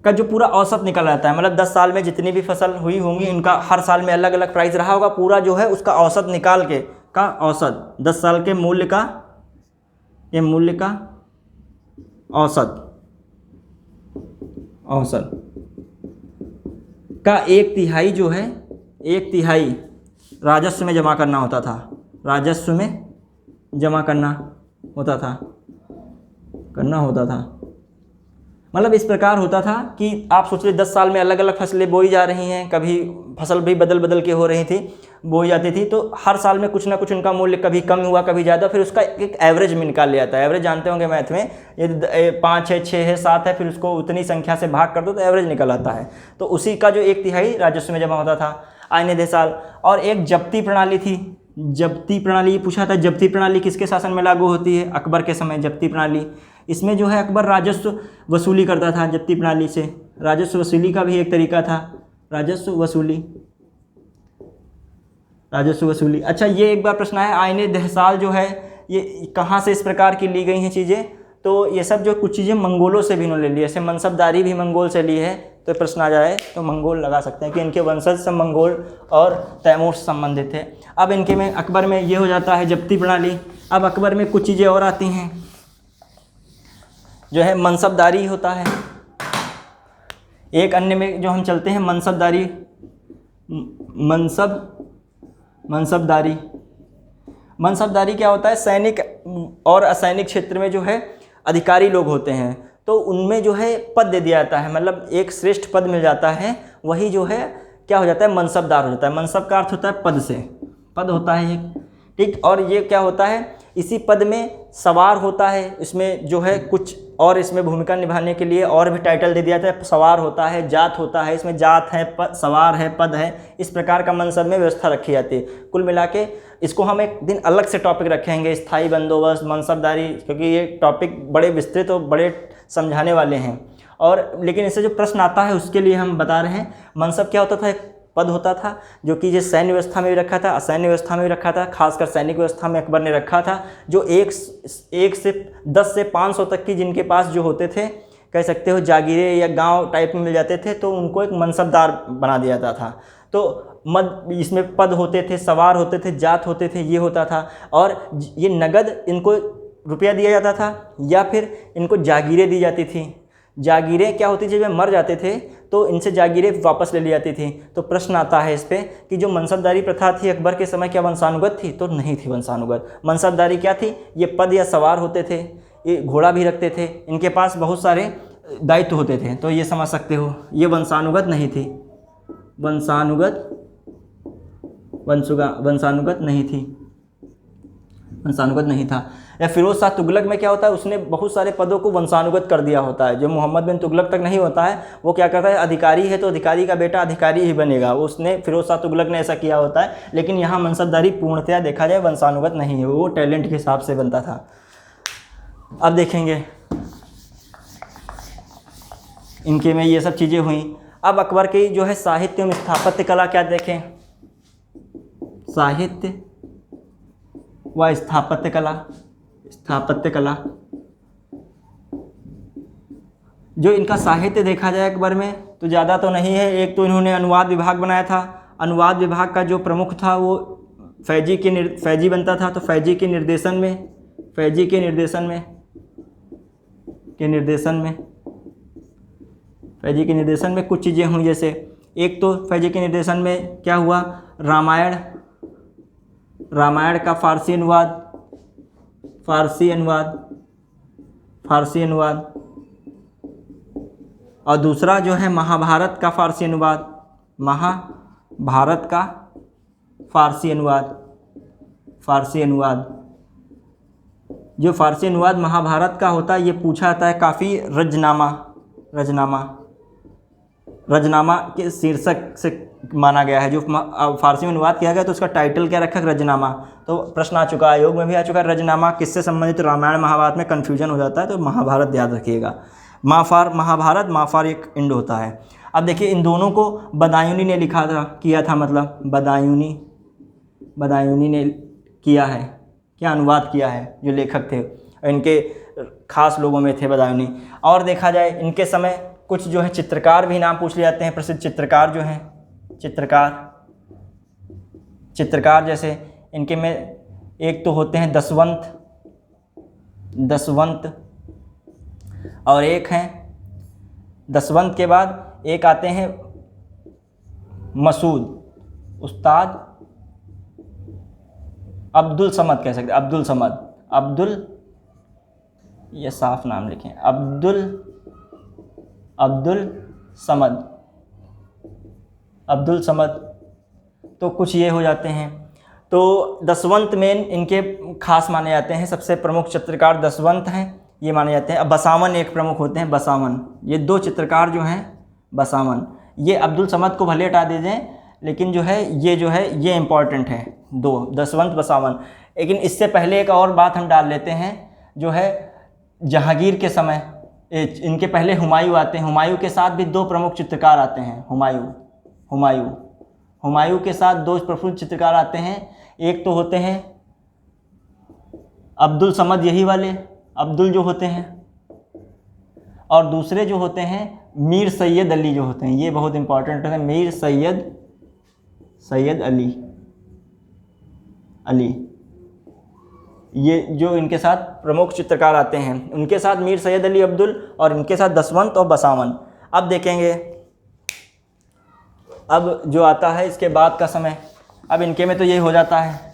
का जो पूरा औसत निकल आता है, मतलब 10 साल में जितनी भी फसल हुई होंगी इनका हर साल में अलग अलग प्राइस रहा होगा, पूरा जो है उसका औसत निकाल के का औसत 10 साल के मूल्य का, ये मूल्य का औसत का 1/3 जो है, 1/3 राजस्व में जमा करना होता था, राजस्व में जमा करना होता था। मतलब इस प्रकार होता था कि आप सोच रहे 10 साल में अलग अलग फसलें बोई जा रही हैं, कभी फसल भी बदल के हो रही थी, बोई जाती थी, तो हर साल में कुछ ना कुछ उनका मूल्य कभी कम हुआ कभी ज़्यादा, फिर उसका एक एवरेज में निकाल लिया जाता है। एवरेज जानते होंगे मैथ में, ये 5 है 6 है 7 है, फिर उसको उतनी संख्या से भाग कर दो तो एवरेज निकल आता है। तो उसी का जो 1/3 राजस्व में जमा होता था आईने दहसाल। और एक जब्ती प्रणाली थी, जब्ती प्रणाली पूछा था, जब्ती प्रणाली किसके शासन में लागू होती है, अकबर के समय जब्ती प्रणाली। इसमें जो है अकबर राजस्व वसूली करता था जब्ती प्रणाली से, राजस्व वसूली का भी एक तरीका था, राजस्व वसूली। अच्छा, ये एक बार प्रश्न आया, आईने दहसाल जो है ये कहाँ से इस प्रकार की ली गई हैं चीज़ें, तो ये सब जो कुछ चीज़ें मंगोलों से भी इन्होंने ली है, जैसे मनसबदारी भी मंगोल से ली है। तो प्रश्न आ जाए तो मंगोल लगा सकते हैं कि इनके वंशज सब मंगोल और तैमूर से संबंधित थे। अब इनके में अकबर में ये हो जाता है जब्ती प्रणाली। अब अकबर में कुछ चीज़ें और आती हैं, जो है मनसबदारी होता है। एक अन्य में जो हम चलते हैं मनसबदारी, मनसबदारी क्या होता है, सैनिक और असैनिक क्षेत्र में जो है अधिकारी लोग होते हैं, तो उनमें जो है पद दे दिया जाता है, मतलब एक श्रेष्ठ पद मिल जाता है, वही जो है क्या हो जाता है, मनसबदार हो जाता है। मनसब का अर्थ होता है पद से, पद होता है एक, ठीक। और ये क्या होता है, इसी पद में सवार होता है, इसमें जो है कुछ और इसमें भूमिका निभाने के लिए और भी टाइटल दे दिया जाता है, सवार होता है, जात होता है, इसमें जात है, पद, सवार है, पद है, इस प्रकार का मनसब में व्यवस्था रखी जाती है। कुल मिला के इसको हम एक दिन अलग से टॉपिक रखेंगे, स्थायी बंदोबस्त, मनसबदारी, क्योंकि ये टॉपिक बड़े विस्तृत और बड़े समझाने वाले हैं। और लेकिन इससे जो प्रश्न आता है उसके लिए हम बता रहे हैं, मनसब क्या होता था, पद होता था, जो कि ये सैन्य व्यवस्था में भी रखा था, असैन्य व्यवस्था में भी रखा था। खासकर सैनिक व्यवस्था में अकबर ने रखा था, जो एक से 10 से 500 तक की जिनके पास जो होते थे, कह सकते हो जागीरे या गांव टाइप में मिल जाते थे, तो उनको एक मनसबदार बना दिया जाता था। तो इसमें पद होते थे, सवार होते थे, जात होते थे, ये होता था। और ये नगद इनको रुपया दिया जाता था या फिर इनको जागीरें दी जाती थी। जागीरें क्या होती थी, जब मर जाते थे तो इनसे जागीरें वापस ले ली जाती थी। तो प्रश्न आता है इस पर कि जो मनसबदारी प्रथा थी अकबर के समय, क्या वंशानुगत थी? तो नहीं थी वंशानुगत। मनसबदारी क्या थी? ये पद या सवार होते थे, ये घोड़ा भी रखते थे, इनके पास बहुत सारे दायित्व होते थे। तो ये समझ सकते हो ये वंशानुगत नहीं थी, वंशानुगत नहीं थी, वंशानुगत नहीं था। या फिरोज शाह तुगलक में क्या होता है, उसने बहुत सारे पदों को वंशानुगत कर दिया होता है। जो मोहम्मद बिन तुगलक तक नहीं होता है, वो क्या करता है, अधिकारी है तो अधिकारी का बेटा अधिकारी ही बनेगा, उसने फिरोज शाह तुगलक ने ऐसा किया होता है। लेकिन यहाँ मनसबदारी पूर्णतया देखा जाए वंशानुगत नहीं है, वो टैलेंट के हिसाब से बनता था। अब देखेंगे इनके में ये सब चीज़ें हुई। अब अकबर की जो है साहित्य में स्थापत्य कला क्या देखें, साहित्य व स्थापत्य कला। स्थापत्य कला जो इनका साहित्य देखा जाए अकबर में तो ज़्यादा तो नहीं है। एक तो इन्होंने अनुवाद विभाग बनाया था। अनुवाद विभाग का जो प्रमुख था वो फैजी बनता था। तो फैजी के निर्देशन में कुछ चीज़ें हुई। जैसे एक तो फैजी के निर्देशन में क्या हुआ, रामायण का फारसी अनुवाद और दूसरा जो है महाभारत का फारसी अनुवाद। जो फारसी अनुवाद महाभारत का होता है, ये पूछा जाता है काफ़ी रजनामा के शीर्षक से माना गया है। जो फारसी में अनुवाद किया गया तो उसका टाइटल क्या रखा, रजनामा। तो प्रश्न आ चुका है, आयोग में भी आ चुका है। रजनामा किससे संबंधित? रामायण महाभारत में कन्फ्यूजन हो जाता है, तो महाभारत याद रखिएगा। महाभारत एक इंड होता है। अब देखिए इन दोनों को बदायूनी ने किया था, मतलब बदायूनी ने किया है, क्या अनुवाद किया है, जो लेखक थे इनके खास लोगों में थे बदायूनी। और देखा जाए इनके समय कुछ जो है चित्रकार भी नाम पूछ लिए जाते हैं। प्रसिद्ध चित्रकार जो हैं, चित्रकार जैसे इनके में एक तो होते हैं दसवंत और एक हैं दसवंत के बाद एक आते हैं मसूद, उस्ताद अब्दुल समद कह सकते हैं। ये साफ नाम लिखें, अब्दुल समद। तो कुछ ये हो जाते हैं। तो दसवंत में इनके खास माने जाते हैं। सबसे प्रमुख चित्रकार दसवंत हैं, ये माने जाते हैं। अब बसावन एक प्रमुख होते हैं, बसावन। ये दो चित्रकार जो हैं बसावन, ये अब्दुल समद को भले हटा दीजिए, लेकिन जो है ये इम्पॉर्टेंट है, दो दसवंत बसावन। लेकिन इससे पहले एक और बात हम डाल लेते हैं, जो है जहांगीर के समय इनके पहले हुमायूं आते हैं। हुमायूं के साथ भी दो प्रमुख चित्रकार आते हैं। हुमायूं के साथ दो प्रमुख चित्रकार आते हैं। एक तो होते हैं अब्दुल समद, यही वाले अब्दुल जो होते हैं, और दूसरे जो होते हैं मीर सैयद अली जो होते हैं। ये बहुत इंपॉर्टेंट है, मीर सैयद अली। ये जो इनके साथ प्रमुख चित्रकार आते हैं, उनके साथ मीर सैयद अली अब्दुल और इनके साथ दसवंत और बसावन। अब देखेंगे, अब जो आता है इसके बाद का समय, अब इनके में तो ये हो जाता है।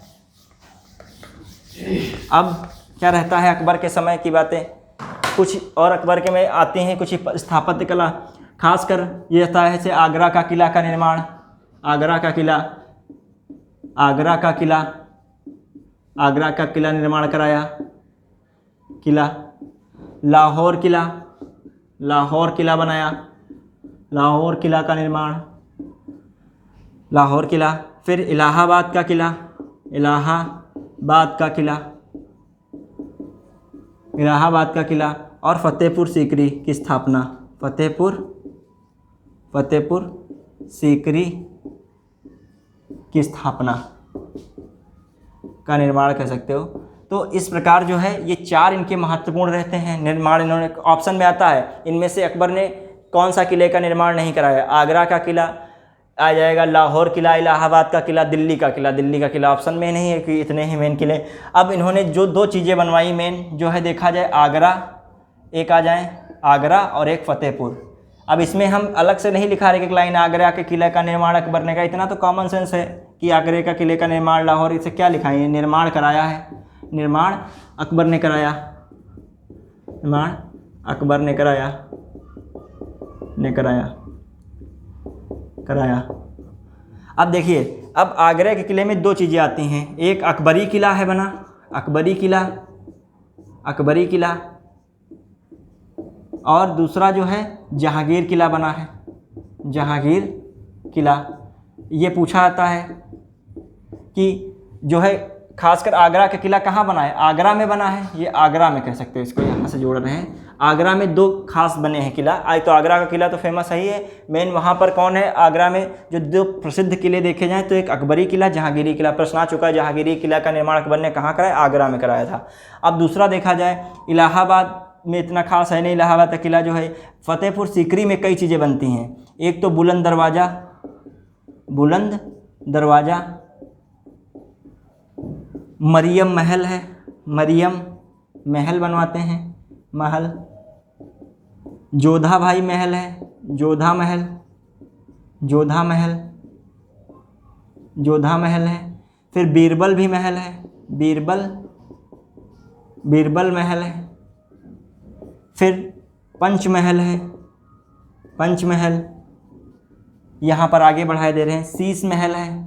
अब क्या रहता है अकबर के समय की बातें, कुछ और अकबर के में आती हैं कुछ स्थापत्य कला। खासकर ये रहता है जैसे आगरा का किला का निर्माण, आगरा का किला निर्माण कराया। लाहौर किला बनाया, लाहौर किला का निर्माण, लाहौर किला। फिर इलाहाबाद का किला और फतेहपुर सीकरी की स्थापना। फतेहपुर सीकरी की स्थापना का निर्माण कह सकते हो। तो इस प्रकार जो है ये 4 इनके महत्वपूर्ण रहते हैं निर्माण। इन्होंने ऑप्शन में आता है इनमें से अकबर ने कौन सा किले का निर्माण नहीं कराया। आगरा का किला आ जाएगा, लाहौर किला, इलाहाबाद का किला, दिल्ली का किला। दिल्ली का किला ऑप्शन में नहीं है कि इतने ही मेन किले। अब इन्होंने जो 2 चीज़ें बनवाई मेन जो है देखा जाए, आगरा एक आ जाए, आगरा और एक फतेहपुर। अब इसमें हम अलग से नहीं लिखा रहे एक लाइन आगरा के किले का निर्माण अकबर ने का, इतना तो कॉमन सेंस है कि आगरे का किले का निर्माण लाहौर, इसे क्या लिखाएंगे, निर्माण कराया है, निर्माण अकबर ने कराया, निर्माण अकबर ने कराया, कराया। अब देखिए, अब आगरा के किले में 2 चीज़ें आती हैं, एक अकबरी किला है बना, अकबरी किला, और दूसरा जो है जहांगीर किला बना है, जहांगीर किला। ये पूछा जाता है कि जो है खासकर आगरा का किला कहाँ बना है, आगरा में बना है, ये आगरा में कह सकते हो, इसको यहाँ से जोड़ रहे हैं। आगरा में 2 खास बने हैं किला। आज तो आगरा का किला तो फेमस है ही है, मेन वहाँ पर कौन है, आगरा में जो 2 प्रसिद्ध किले देखे जाएँ तो एक अकबरी किला, जहांगीरी किला। प्रश्न आ चुका है जहांगीरी किला का निर्माण अकबर ने कहाँ कराया, आगरा में कराया था। अब दूसरा देखा जाए, इलाहाबाद में इतना खास है नहीं, इलाहाबाद का किला जो है। फतेहपुर सीकरी में कई चीज़ें बनती हैं, एक तो बुलंद दरवाज़ा, मरियम महल है, मरियम महल बनवाते हैं, महल। जोधा भाई महल है, जोधा महल है। फिर बीरबल भी महल है, बीरबल महल है। फिर पंचमहल है, यहाँ पर आगे बढ़ाए दे रहे हैं। शीश महल है,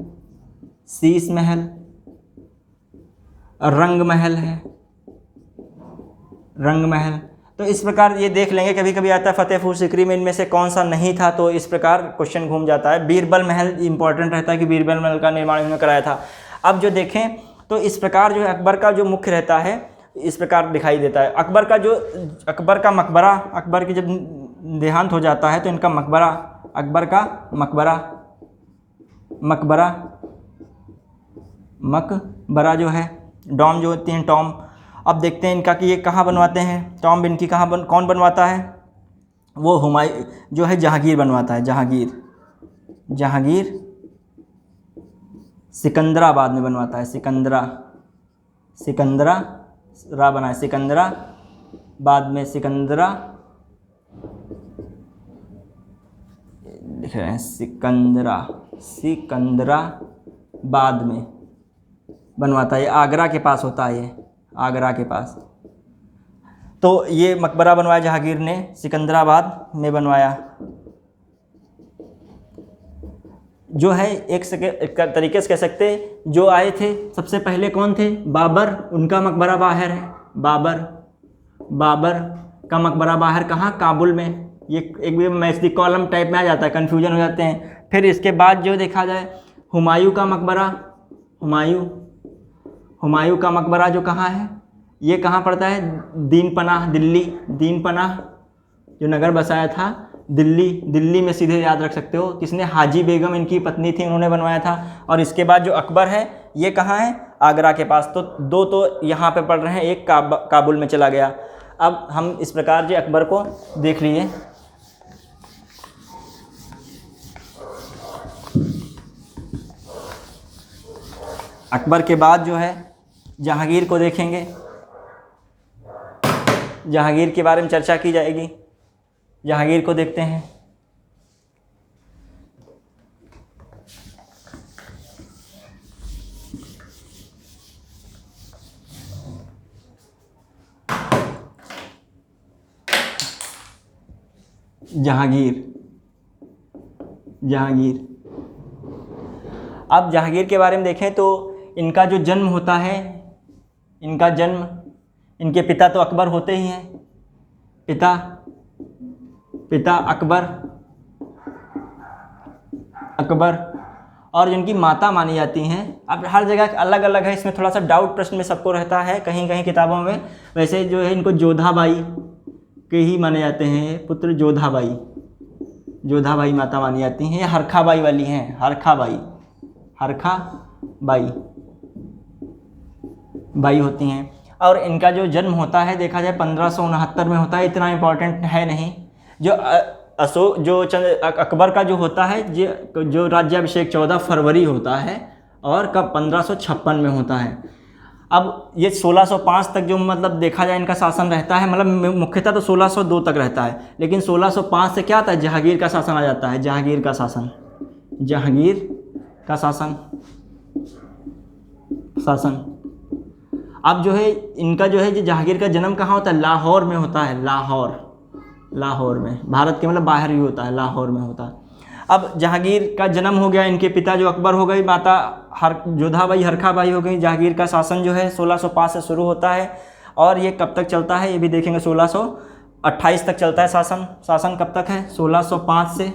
रंग महल। तो इस प्रकार ये देख लेंगे, कभी कभी आता है फतेहपुर सीकरी में इनमें से कौन सा नहीं था, तो इस प्रकार क्वेश्चन घूम जाता है। बीरबल महल इंपॉर्टेंट रहता है कि बीरबल महल का निर्माण इन्होंने कराया था। अब जो देखें तो इस प्रकार जो है अकबर का जो मुख्य रहता है इस प्रकार दिखाई देता है। अकबर का मकबरा, अकबर की जब देहांत हो जाता है तो इनका मकबरा, अकबर का मकबरा जो है, डॉम जो होती हैं, टॉम। अब देखते हैं इनका कि ये कहाँ बनवाते हैं, टॉम इनकी कौन बनवाता है, वो हुमायूं जो है जहांगीर बनवाता है, जहांगीर सिकंदराबाद में बनवाता है, सिकंदराबाद में, लिख रहे हैं सिकंदराबाद में बनवाता है। ये आगरा के पास होता है, ये आगरा के पास। तो ये मकबरा बनवाया जहांगीर ने, सिकंदराबाद में बनवाया। जो है एक तरीके से कह सकते हैं जो आए थे सबसे पहले कौन थे, बाबर, उनका मकबरा बाहर है, बाबर का मकबरा बाहर कहाँ, काबुल में। ये एक भी मैथ्स कॉलम टाइप में आ जाता है, कन्फ्यूजन हो जाते हैं। फिर इसके बाद जो देखा जाए हुमायूं का मकबरा, हुमायूं का मकबरा जो कहाँ है, ये कहाँ पड़ता है, दीनपनाह, दिल्ली, दीनपनाह जो नगर बसाया था, दिल्ली में सीधे याद रख सकते हो। किसने, हाजी बेगम इनकी पत्नी थी, उन्होंने बनवाया था। और इसके बाद जो अकबर है ये कहाँ है, आगरा के पास। तो 2 तो यहाँ पे पढ़ रहे हैं, एक काबुल में चला गया। अब हम इस प्रकार जो अकबर को देख लिए। अकबर के बाद जो है जहांगीर को देखेंगे, जहांगीर के बारे में चर्चा की जाएगी। जहांगीर को देखते हैं। जहांगीर, अब जहांगीर के बारे में देखें तो इनका जो जन्म होता है, इनके पिता तो अकबर होते ही हैं, पिता अकबर, और जिनकी माता मानी जाती हैं। अब हर जगह अलग अलग है, इसमें थोड़ा सा डाउट प्रश्न में सबको रहता है, कहीं कहीं किताबों में। वैसे जो है इनको जोधाबाई के ही माने जाते हैं, पुत्र जोधाबाई माता मानी जाती हैं। हरखाबाई वाली हैं, हरखा बाई बाई होती हैं। और इनका जो जन्म होता है देखा जाए 1569 में होता है, इतना इम्पोर्टेंट है नहीं। जो अशोक जो अकबर का जो होता है जो राज्याभिषेक 14 फरवरी होता है और कब 1556 में होता है। अब ये 1605 तक जो मतलब देखा जाए इनका शासन रहता है, मतलब मुख्यतः तो 1602 तक रहता है, लेकिन 1605 से क्या आता है, जहांगीर का शासन आ जाता है। जहांगीर का शासन अब जो है इनका जो है जहांगीर का जन्म कहाँ होता है, लाहौर में होता है। लाहौर में, भारत के मतलब बाहर ही होता है, लाहौर में होता है। अब जहांगीर का जन्म हो गया, इनके पिता जो अकबर हो गई, माता जोधाबाई हरखाबाई हो गई। जहांगीर का शासन जो है 1605 से शुरू होता है और ये कब तक चलता है ये भी देखेंगे, 1628 तक चलता है शासन कब तक है, 1605 से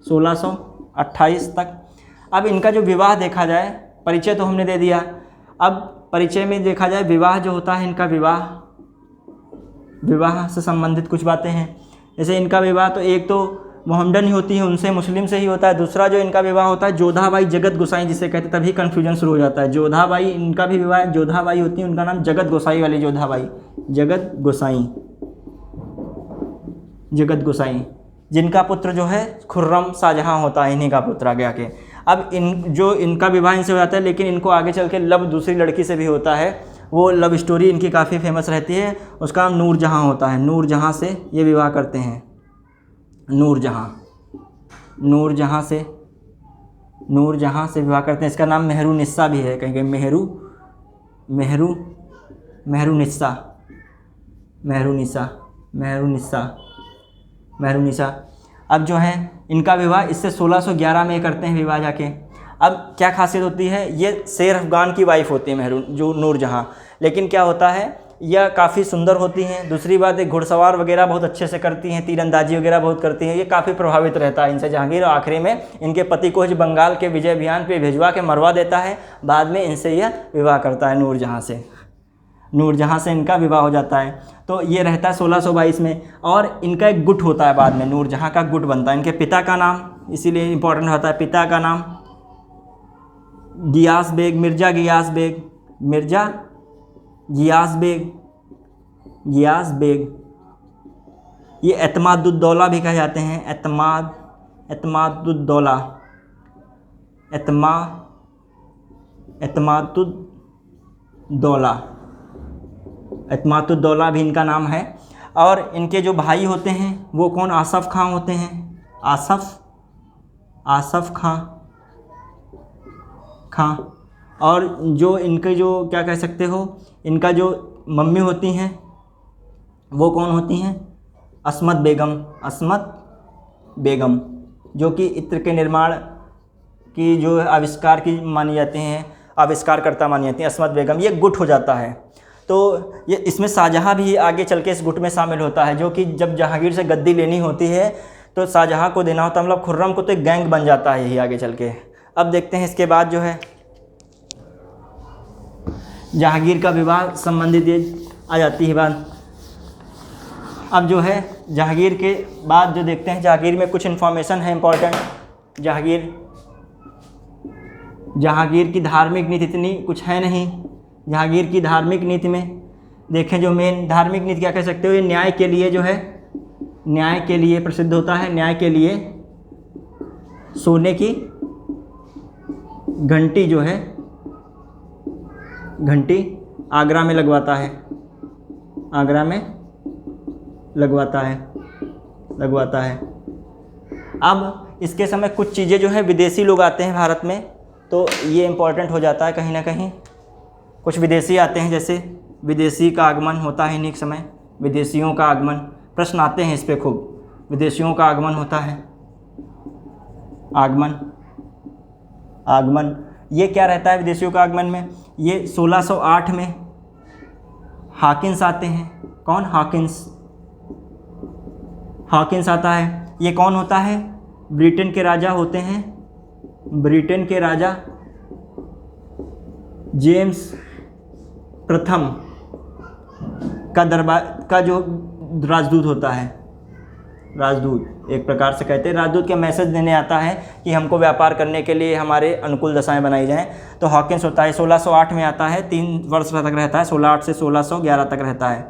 1628 तक। अब इनका जो विवाह देखा जाए, परिचय तो हमने दे दिया, अब परिचय में देखा जाए विवाह जो होता है इनका, विवाह से संबंधित कुछ बातें हैं। जैसे इनका विवाह तो एक तो मोहम्मडन ही होती है, उनसे मुस्लिम से ही होता है। दूसरा जो इनका विवाह होता है जोधाबाई जगत गोसाई जिसे कहते हैं, तभी कन्फ्यूजन शुरू हो जाता है। जोधाबाई, इनका भी विवाह जोधाबाई होती है, उनका नाम जगत गोसाई वाली जोधाबाई, जगत गोसाई, जिनका पुत्र जो है खुर्रम शाहजहां होता है, इन्हीं का पुत्र आगे आके। अब इनका विवाह इनसे हो जाता है, लेकिन इनको आगे चल के लव दूसरी लड़की से भी होता है। वो लव स्टोरी इनकी काफ़ी फेमस रहती है, उसका नाम नूरजहां होता है। नूरजहां से ये विवाह करते हैं, नूरजहां से विवाह करते हैं। इसका नाम मेहरुनिस्सा भी है, कहीं मेहरुनिस्सा। अब जो है इनका विवाह इससे 1611 में करते हैं विवाह जाके। अब क्या खासियत होती है, ये शेर अफगान की वाइफ होती है जो नूरजहां, लेकिन क्या होता है यह काफ़ी सुंदर होती हैं। दूसरी बात, एक घुड़सवार वगैरह बहुत अच्छे से करती हैं, तीरंदाजी वगैरह बहुत करती हैं। ये काफ़ी प्रभावित रहता है इनसे जहांगीर, और आखिरी में इनके पति को बंगाल के विजय अभियान पे भिजवा के मरवा देता है। बाद में इनसे यह विवाह करता है नूरजहां से इनका विवाह हो जाता है। तो ये रहता है 1622 में। और इनका एक गुट होता है बाद में, नूरजहां का गुट बनता है। इनके पिता का नाम इसीलिए इम्पोर्टेंट होता है, पिता का नाम मिर्ज़ा गियास बेग। ये एतमादुद्दौला भी कहे जाते हैं, एतमादुद्दौला भी इनका नाम है। और इनके जो भाई होते हैं वो कौन, आसफ़ खां होते हैं, आसफ़ खां। और जो इनके जो क्या कह सकते हो, इनका जो मम्मी होती हैं वो कौन होती हैं, अस्मत बेगम, जो कि इत्र के निर्माण की जो आविष्कारकर्ता मानी जाती हैं, अस्मत बेगम। ये गुट हो जाता है। तो ये इसमें शाहजहां भी आगे चल के इस गुट में शामिल होता है, जो कि जब जहांगीर से गद्दी लेनी होती है तो शाहजहां को देना होता है, मतलब खुर्रम को, तो एक गैंग बन जाता है यही आगे चल के। अब देखते हैं इसके बाद जो है जहांगीर का विवाह संबंधित ये आ जाती है बात। अब जो है जहांगीर के बाद जो देखते हैं, जहांगीर में कुछ इन्फॉर्मेशन है इम्पोर्टेंट। जहांगीर की धार्मिक नीति इतनी कुछ है नहीं। जहांगीर की धार्मिक नीति में देखें, जो मेन धार्मिक नीति क्या कह सकते हो, ये न्याय के लिए जो है, न्याय के लिए प्रसिद्ध होता है। न्याय के लिए सोने की घंटी जो है, घंटी आगरा में लगवाता है। अब इसके समय कुछ चीज़ें जो है विदेशी लोग आते हैं भारत में, तो ये इम्पोर्टेंट हो जाता है कहीं ना कहीं। कुछ विदेशी आते हैं, जैसे विदेशी का आगमन होता है इन्हीं समय, विदेशियों का आगमन, प्रश्न आते हैं इस पे खूब। विदेशियों का आगमन होता है, आगमन ये क्या रहता है विदेशियों का आगमन में, ये 1608 में हॉकिंस आते हैं। कौन, हॉकिंस आता है। ये कौन होता है, ब्रिटेन के राजा होते हैं, ब्रिटेन के राजा जेम्स प्रथम का दरबार का जो राजदूत होता है, राजदूत, एक प्रकार से कहते हैं राजदूत का मैसेज देने आता है कि हमको व्यापार करने के लिए हमारे अनुकूल दशाएं बनाई जाएं। तो हॉकिंस होता है 1608 में आता है, 3 वर्ष तक रहता है, 1608 से 1611 तक रहता है।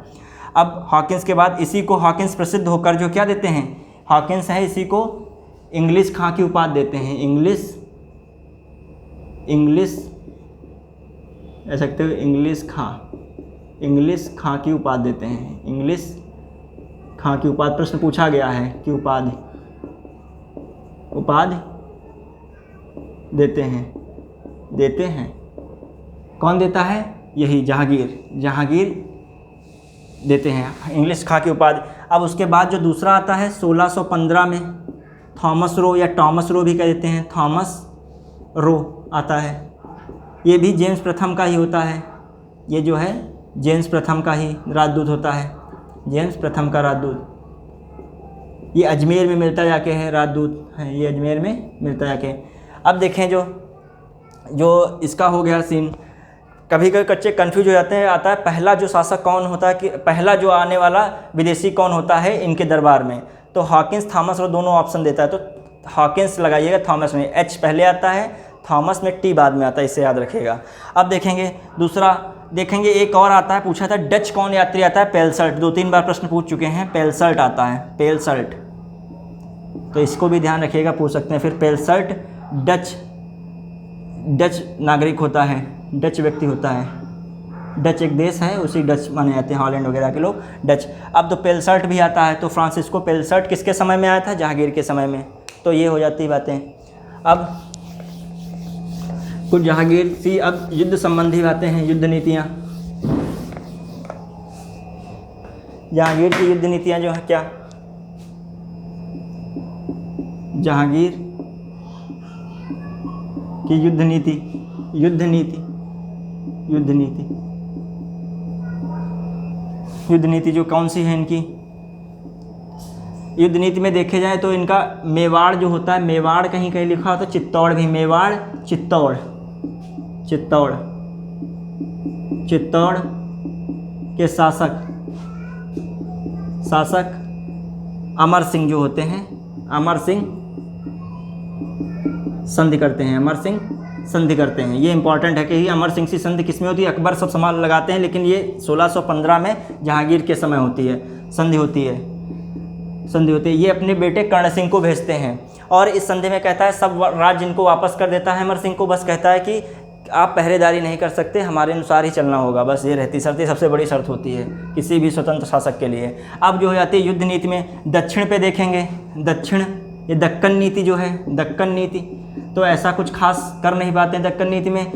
अब हॉकिंस के बाद इसी को हॉकिंस प्रसिद्ध होकर जो क्या देते हैं, हॉकिंस है इसी को इंग्लिश खां की उपाधि देते हैं। इंग्लिश कह सकते हो, इंग्लिश खां की उपाधि देते हैं। इंग्लिश खां की उपाधि प्रश्न पूछा गया है कि उपाधि देते हैं। कौन देता है, यही जहांगीर देते हैं इंग्लिश खां की उपाधि। अब उसके बाद जो दूसरा आता है 1615 में थॉमस रो या टॉमस रो भी कह देते हैं, थॉमस रो आता है। ये भी जेम्स प्रथम का ही होता है, ये जो है जेम्स प्रथम का ही राजदूत होता है, जेम्स प्रथम का राजदूत। ये अजमेर में मिलता जाके है, राजदूत है ये अजमेर में मिलता जाके। अब देखें जो इसका हो गया सीन, कभी कभी बच्चे कन्फ्यूज हो जाते हैं, आता है पहला जो शासक कौन होता है, कि पहला जो आने वाला विदेशी कौन होता है इनके दरबार में। तो हॉकिंस, थॉमस रो दोनों ऑप्शन देता है, तो हॉकिंस लगाइएगा, थॉमस में एच पहले आता है, थॉमस में टी बाद में आता है, इसे याद रखिएगा। अब देखेंगे दूसरा, देखेंगे एक और आता है, पूछा था डच कौन यात्री आता है, पेलसल्ट, 2-3 बार प्रश्न पूछ चुके हैं, पेलसल्ट आता है, पेलसल्ट, तो इसको भी ध्यान रखिएगा, पूछ सकते हैं। फिर पेलसल्ट डच नागरिक होता है, डच व्यक्ति होता है, डच एक देश है, उसी डच माने जाते हैं, हॉलैंड वगैरह के लोग डच। अब तो पेलसल्ट भी आता है, तो फ्रांसिस्को पेलसल्ट किसके समय में आया था, जहांगीर के समय में। तो ये हो जाती बातें। अब कुछ जहांगीर सी, अब युद्ध संबंधी बातें हैं, युद्ध नीतियाँ। जहांगीर की युद्ध नीतियाँ जो है क्या, जहांगीर की युद्ध नीति जो कौन सी है इनकी युद्ध नीति में देखे जाए तो इनका मेवाड़ जो होता है, मेवाड़ कहीं कहीं लिखा होता है, चित्तौड़ भी, मेवाड़ चित्तौड़ के शासक अमर सिंह जो होते हैं, अमर सिंह संधि करते हैं। ये इंपॉर्टेंट है कि ये अमर सिंह की संधि किसमें होती है, अकबर सब संभाल लगाते हैं, लेकिन ये 1615 में जहांगीर के समय होती है, संधि होती है। ये अपने बेटे कर्ण सिंह को भेजते हैं, और इस संधि में कहता है सब राज्य इनको वापस कर देता है अमर सिंह को, बस कहता है कि आप पहरेदारी नहीं कर सकते, हमारे अनुसार ही चलना होगा, बस ये रहती शर्त, सबसे बड़ी शर्त होती है किसी भी स्वतंत्र शासक के लिए। अब जो हो जाती है युद्ध नीति में, दक्षिण पे देखेंगे, दक्षिण, ये दक्कन नीति जो है, दक्कन नीति, तो ऐसा कुछ खास कर नहीं पाते हैं दक्कन नीति में।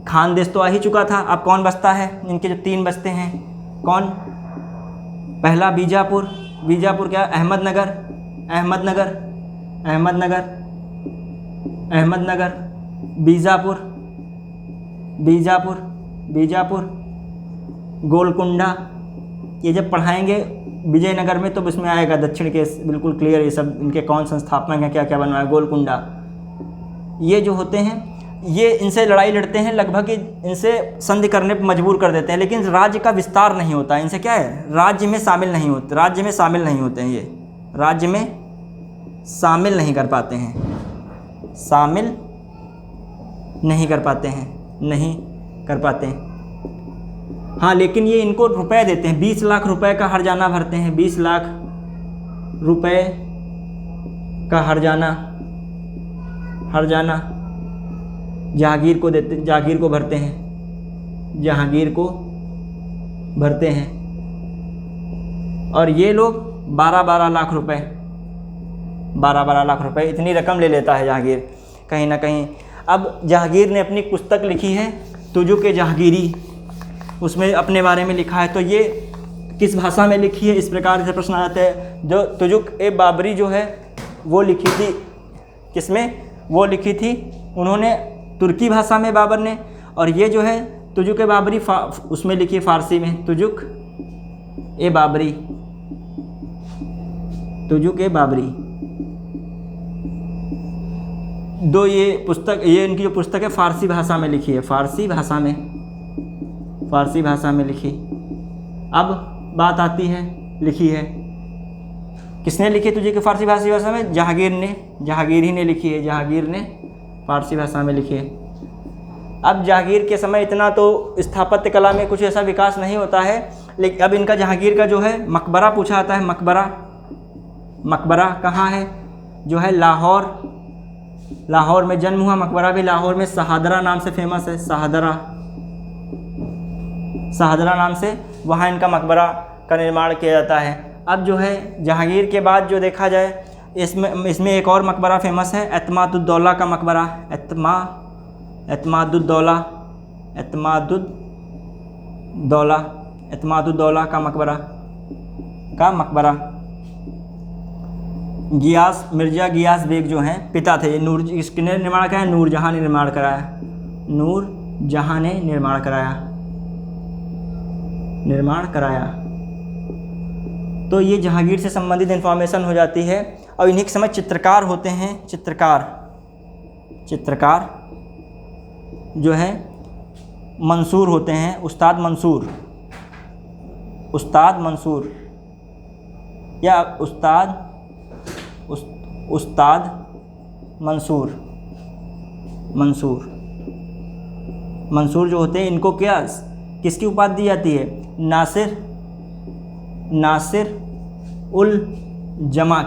खानदेश तो आ ही चुका था, अब कौन बसता है, इनके जो 3 बसते हैं, कौन, पहला बीजापुर क्या, अहमदनगर, बीजापुर, गोलकुंडा। ये जब पढ़ाएंगे विजयनगर में तो इसमें आएगा दक्षिण के, बिल्कुल क्लियर, ये सब इनके कौन संस्थापक हैं, क्या क्या बनवाया, गोलकुंडा। ये जो होते हैं, ये इनसे लड़ाई लड़ते हैं, लगभग इनसे संधि करने पर मजबूर कर देते हैं, लेकिन राज्य का विस्तार नहीं होता है, इनसे क्या है, राज्य में शामिल नहीं होते हैं, ये राज्य में शामिल नहीं कर पाते हैं, हाँ, लेकिन ये इनको रुपए देते हैं, 20 लाख रुपए का हर्जाना भरते हैं, 20 लाख रुपए का हर्जाना जहांगीर को भरते हैं, और ये लोग 12-12 लाख रुपए, इतनी रकम ले लेता है जहांगीर कहीं ना कहीं। अब जहांगीर ने अपनी पुस्तक लिखी है तुजुक-ए-जहांगीरी, उसमें अपने बारे में लिखा है, तो ये किस भाषा में लिखी है, इस प्रकार से प्रश्न आते हैं। जो तुजुक-ए-बाबरी जो है वो लिखी थी किसमें, वो लिखी थी उन्होंने तुर्की भाषा में बाबर ने, और ये जो है तुजुक-ए-बाबरी उसमें लिखी फारसी में, तुजुक-ए-बाबरी। दो ये पुस्तक, ये इनकी जो पुस्तक है फारसी भाषा में लिखी है, फारसी भाषा में लिखी। अब बात आती है, लिखी है किसने लिखी तुझे कि फ़ारसी भाषा में? जहांगीर ने, जहांगीर ही ने लिखी है, जहांगीर ने फ़ारसी भाषा में लिखी है। अब जहांगीर के समय इतना तो स्थापत्य कला में कुछ ऐसा विकास नहीं होता है, लेकिन अब इनका जहांगीर का जो है मकबरा पूछा जाता है। मकबरा, मकबरा कहाँ है? जो है लाहौर, लाहौर में जन्म हुआ। मकबरा भी लाहौर में शहादरा नाम से फेमस है, शहादरा, शहादरा नाम से वहाँ इनका मकबरा का निर्माण किया जाता है। अब जो है जहांगीर के बाद जो देखा जाए इसमें एक और मकबरा फेमस है, एतमादुद्दौला का मकबरा। एतमादुद्दौला का मकबरा। गियास, मिर्ज़ा गियास बेग जो हैं पिता थे। ये किसने निर्माण कराया? नूरजहाँ ने निर्माण कराया, नूरजहाँ ने निर्माण कराया। तो ये जहांगीर से संबंधित इन्फॉर्मेशन हो जाती है। और इन्हीं के समय चित्रकार होते हैं, चित्रकार जो है मंसूर होते हैं, उस्ताद मंसूर या उस्ताद मंसूर जो होते हैं, इनको क्या किसकी उपाधि दी जाती है? नासिर उल जमा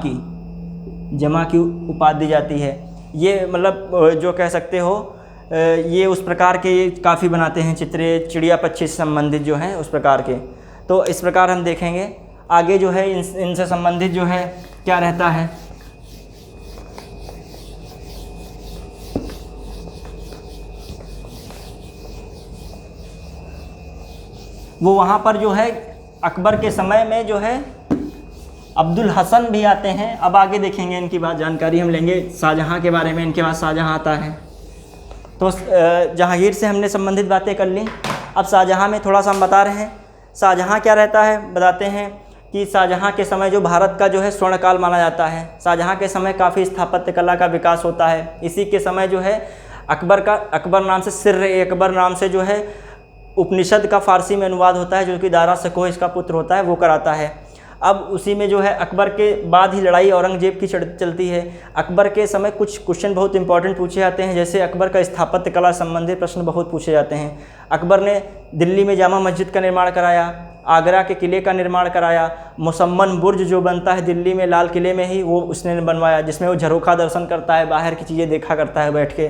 की उपाधि दी जाती है। ये मतलब जो कह सकते हो ये उस प्रकार के काफ़ी बनाते हैं चित्रे, चिड़िया पक्षी से संबंधित जो हैं उस प्रकार के। तो इस प्रकार हम देखेंगे आगे जो है इनसे संबंधित जो है क्या रहता है। वो वहाँ पर जो है अकबर के समय में जो है अब्दुल हसन भी आते हैं। अब आगे देखेंगे इनकी बात जानकारी हम लेंगे शाहजहाँ के बारे में। इनके बाद शाहजहाँ आता है। तो जहांगीर से हमने संबंधित बातें कर ली। अब शाहजहाँ में थोड़ा सा हम बता रहे हैं शाहजहाँ क्या रहता है। बताते हैं कि शाहजहाँ के समय जो भारत का जो है स्वर्णकाल माना जाता है। शाहजहाँ के समय काफ़ी स्थापत्य कला का विकास होता है। इसी के समय जो है अकबर नाम से सिर-ए-अकबर नाम से जो है उपनिषद का फ़ारसी में अनुवाद होता है, जो कि दारा शकोह इसका पुत्र होता है, वो कराता है। अब उसी में जो है अकबर के बाद ही लड़ाई औरंगजेब की चलती है। अकबर के समय कुछ क्वेश्चन बहुत इंपॉर्टेंट पूछे जाते हैं, जैसे अकबर का स्थापत्य कला संबंधी प्रश्न बहुत पूछे जाते हैं। अकबर ने दिल्ली में जामा मस्जिद का निर्माण कराया, आगरा के किले का निर्माण कराया, मुसम्मन बुर्ज जो बनता है दिल्ली में लाल किले में ही, वो उसने बनवाया, जिसमें वो झरोखा दर्शन करता है, बाहर की चीज़ें देखा करता है बैठ के।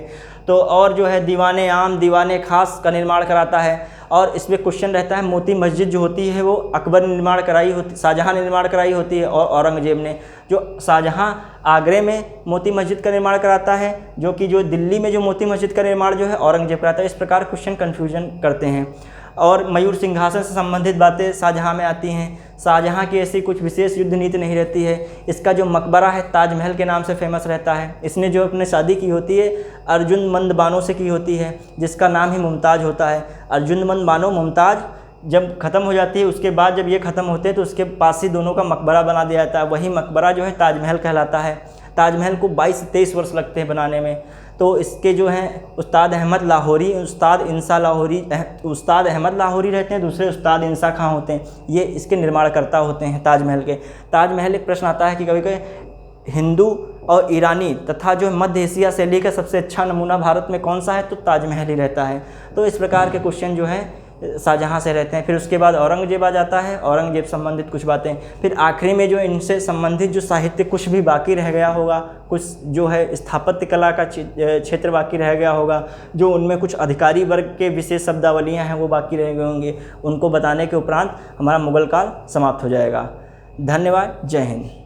तो और जो है दीवाने आम, दीवाने खास का निर्माण कराता है। और इसमें क्वेश्चन रहता है मोती मस्जिद जो होती है वो अकबर ने निर्माण कराई होती, शाहजहाँ ने निर्माण कराई होती है और औरंगजेब ने। जो शाहजहाँ आगरे में मोती मस्जिद का निर्माण कराता है, जो कि जो दिल्ली में जो मोती मस्जिद का निर्माण जो है औरंगजेब कराता है। इस प्रकार क्वेश्चन कन्फ्यूजन करते हैं। और मयूर सिंहासन से संबंधित बातें शाहजहाँ में आती हैं। शाहजहाँ की ऐसी कुछ विशेष युद्ध नीति नहीं रहती है। इसका जो मकबरा है ताजमहल के नाम से फेमस रहता है। इसने जो अपने शादी की होती है अर्जुनमंद बानों से की होती है, जिसका नाम ही मुमताज़ होता है। अर्जुनमंद बानो मुमताज़ जब ख़त्म हो जाती है, उसके बाद जब ये ख़त्म होते हैं तो उसके पास ही दोनों का मकबरा बना दिया जाता है। वही मकबरा जो है ताजमहल कहलाता है। ताजमहल को 22 से 23 वर्ष लगते हैं बनाने में। तो इसके जो हैं उस्ताद अहमद लाहौरी, उस्ताद अहमद लाहौरी रहते हैं, दूसरे उस्ताद इंसा खां होते हैं। ये इसके निर्माणकर्ता होते हैं ताजमहल के। ताजमहल एक प्रश्न आता है कि कभी कभी हिंदू और ईरानी तथा जो मध्य एशिया शैली का सबसे अच्छा नमूना भारत में कौन सा है, तो ताजमहल ही रहता है। तो इस प्रकार के क्वेश्चन जो हैं शाहजहाँ से रहते हैं। फिर उसके बाद औरंगजेब आ जाता है, औरंगजेब संबंधित कुछ बातें। फिर आखिरी में जो इनसे संबंधित जो साहित्य कुछ भी बाकी रह गया होगा, कुछ जो है स्थापत्य कला का क्षेत्र बाकी रह गया होगा, जो उनमें कुछ अधिकारी वर्ग के विशेष शब्दावलियाँ हैं वो बाकी रह गए होंगे, उनको बताने के उपरांत हमारा मुगल काल समाप्त हो जाएगा। धन्यवाद। जय हिंद।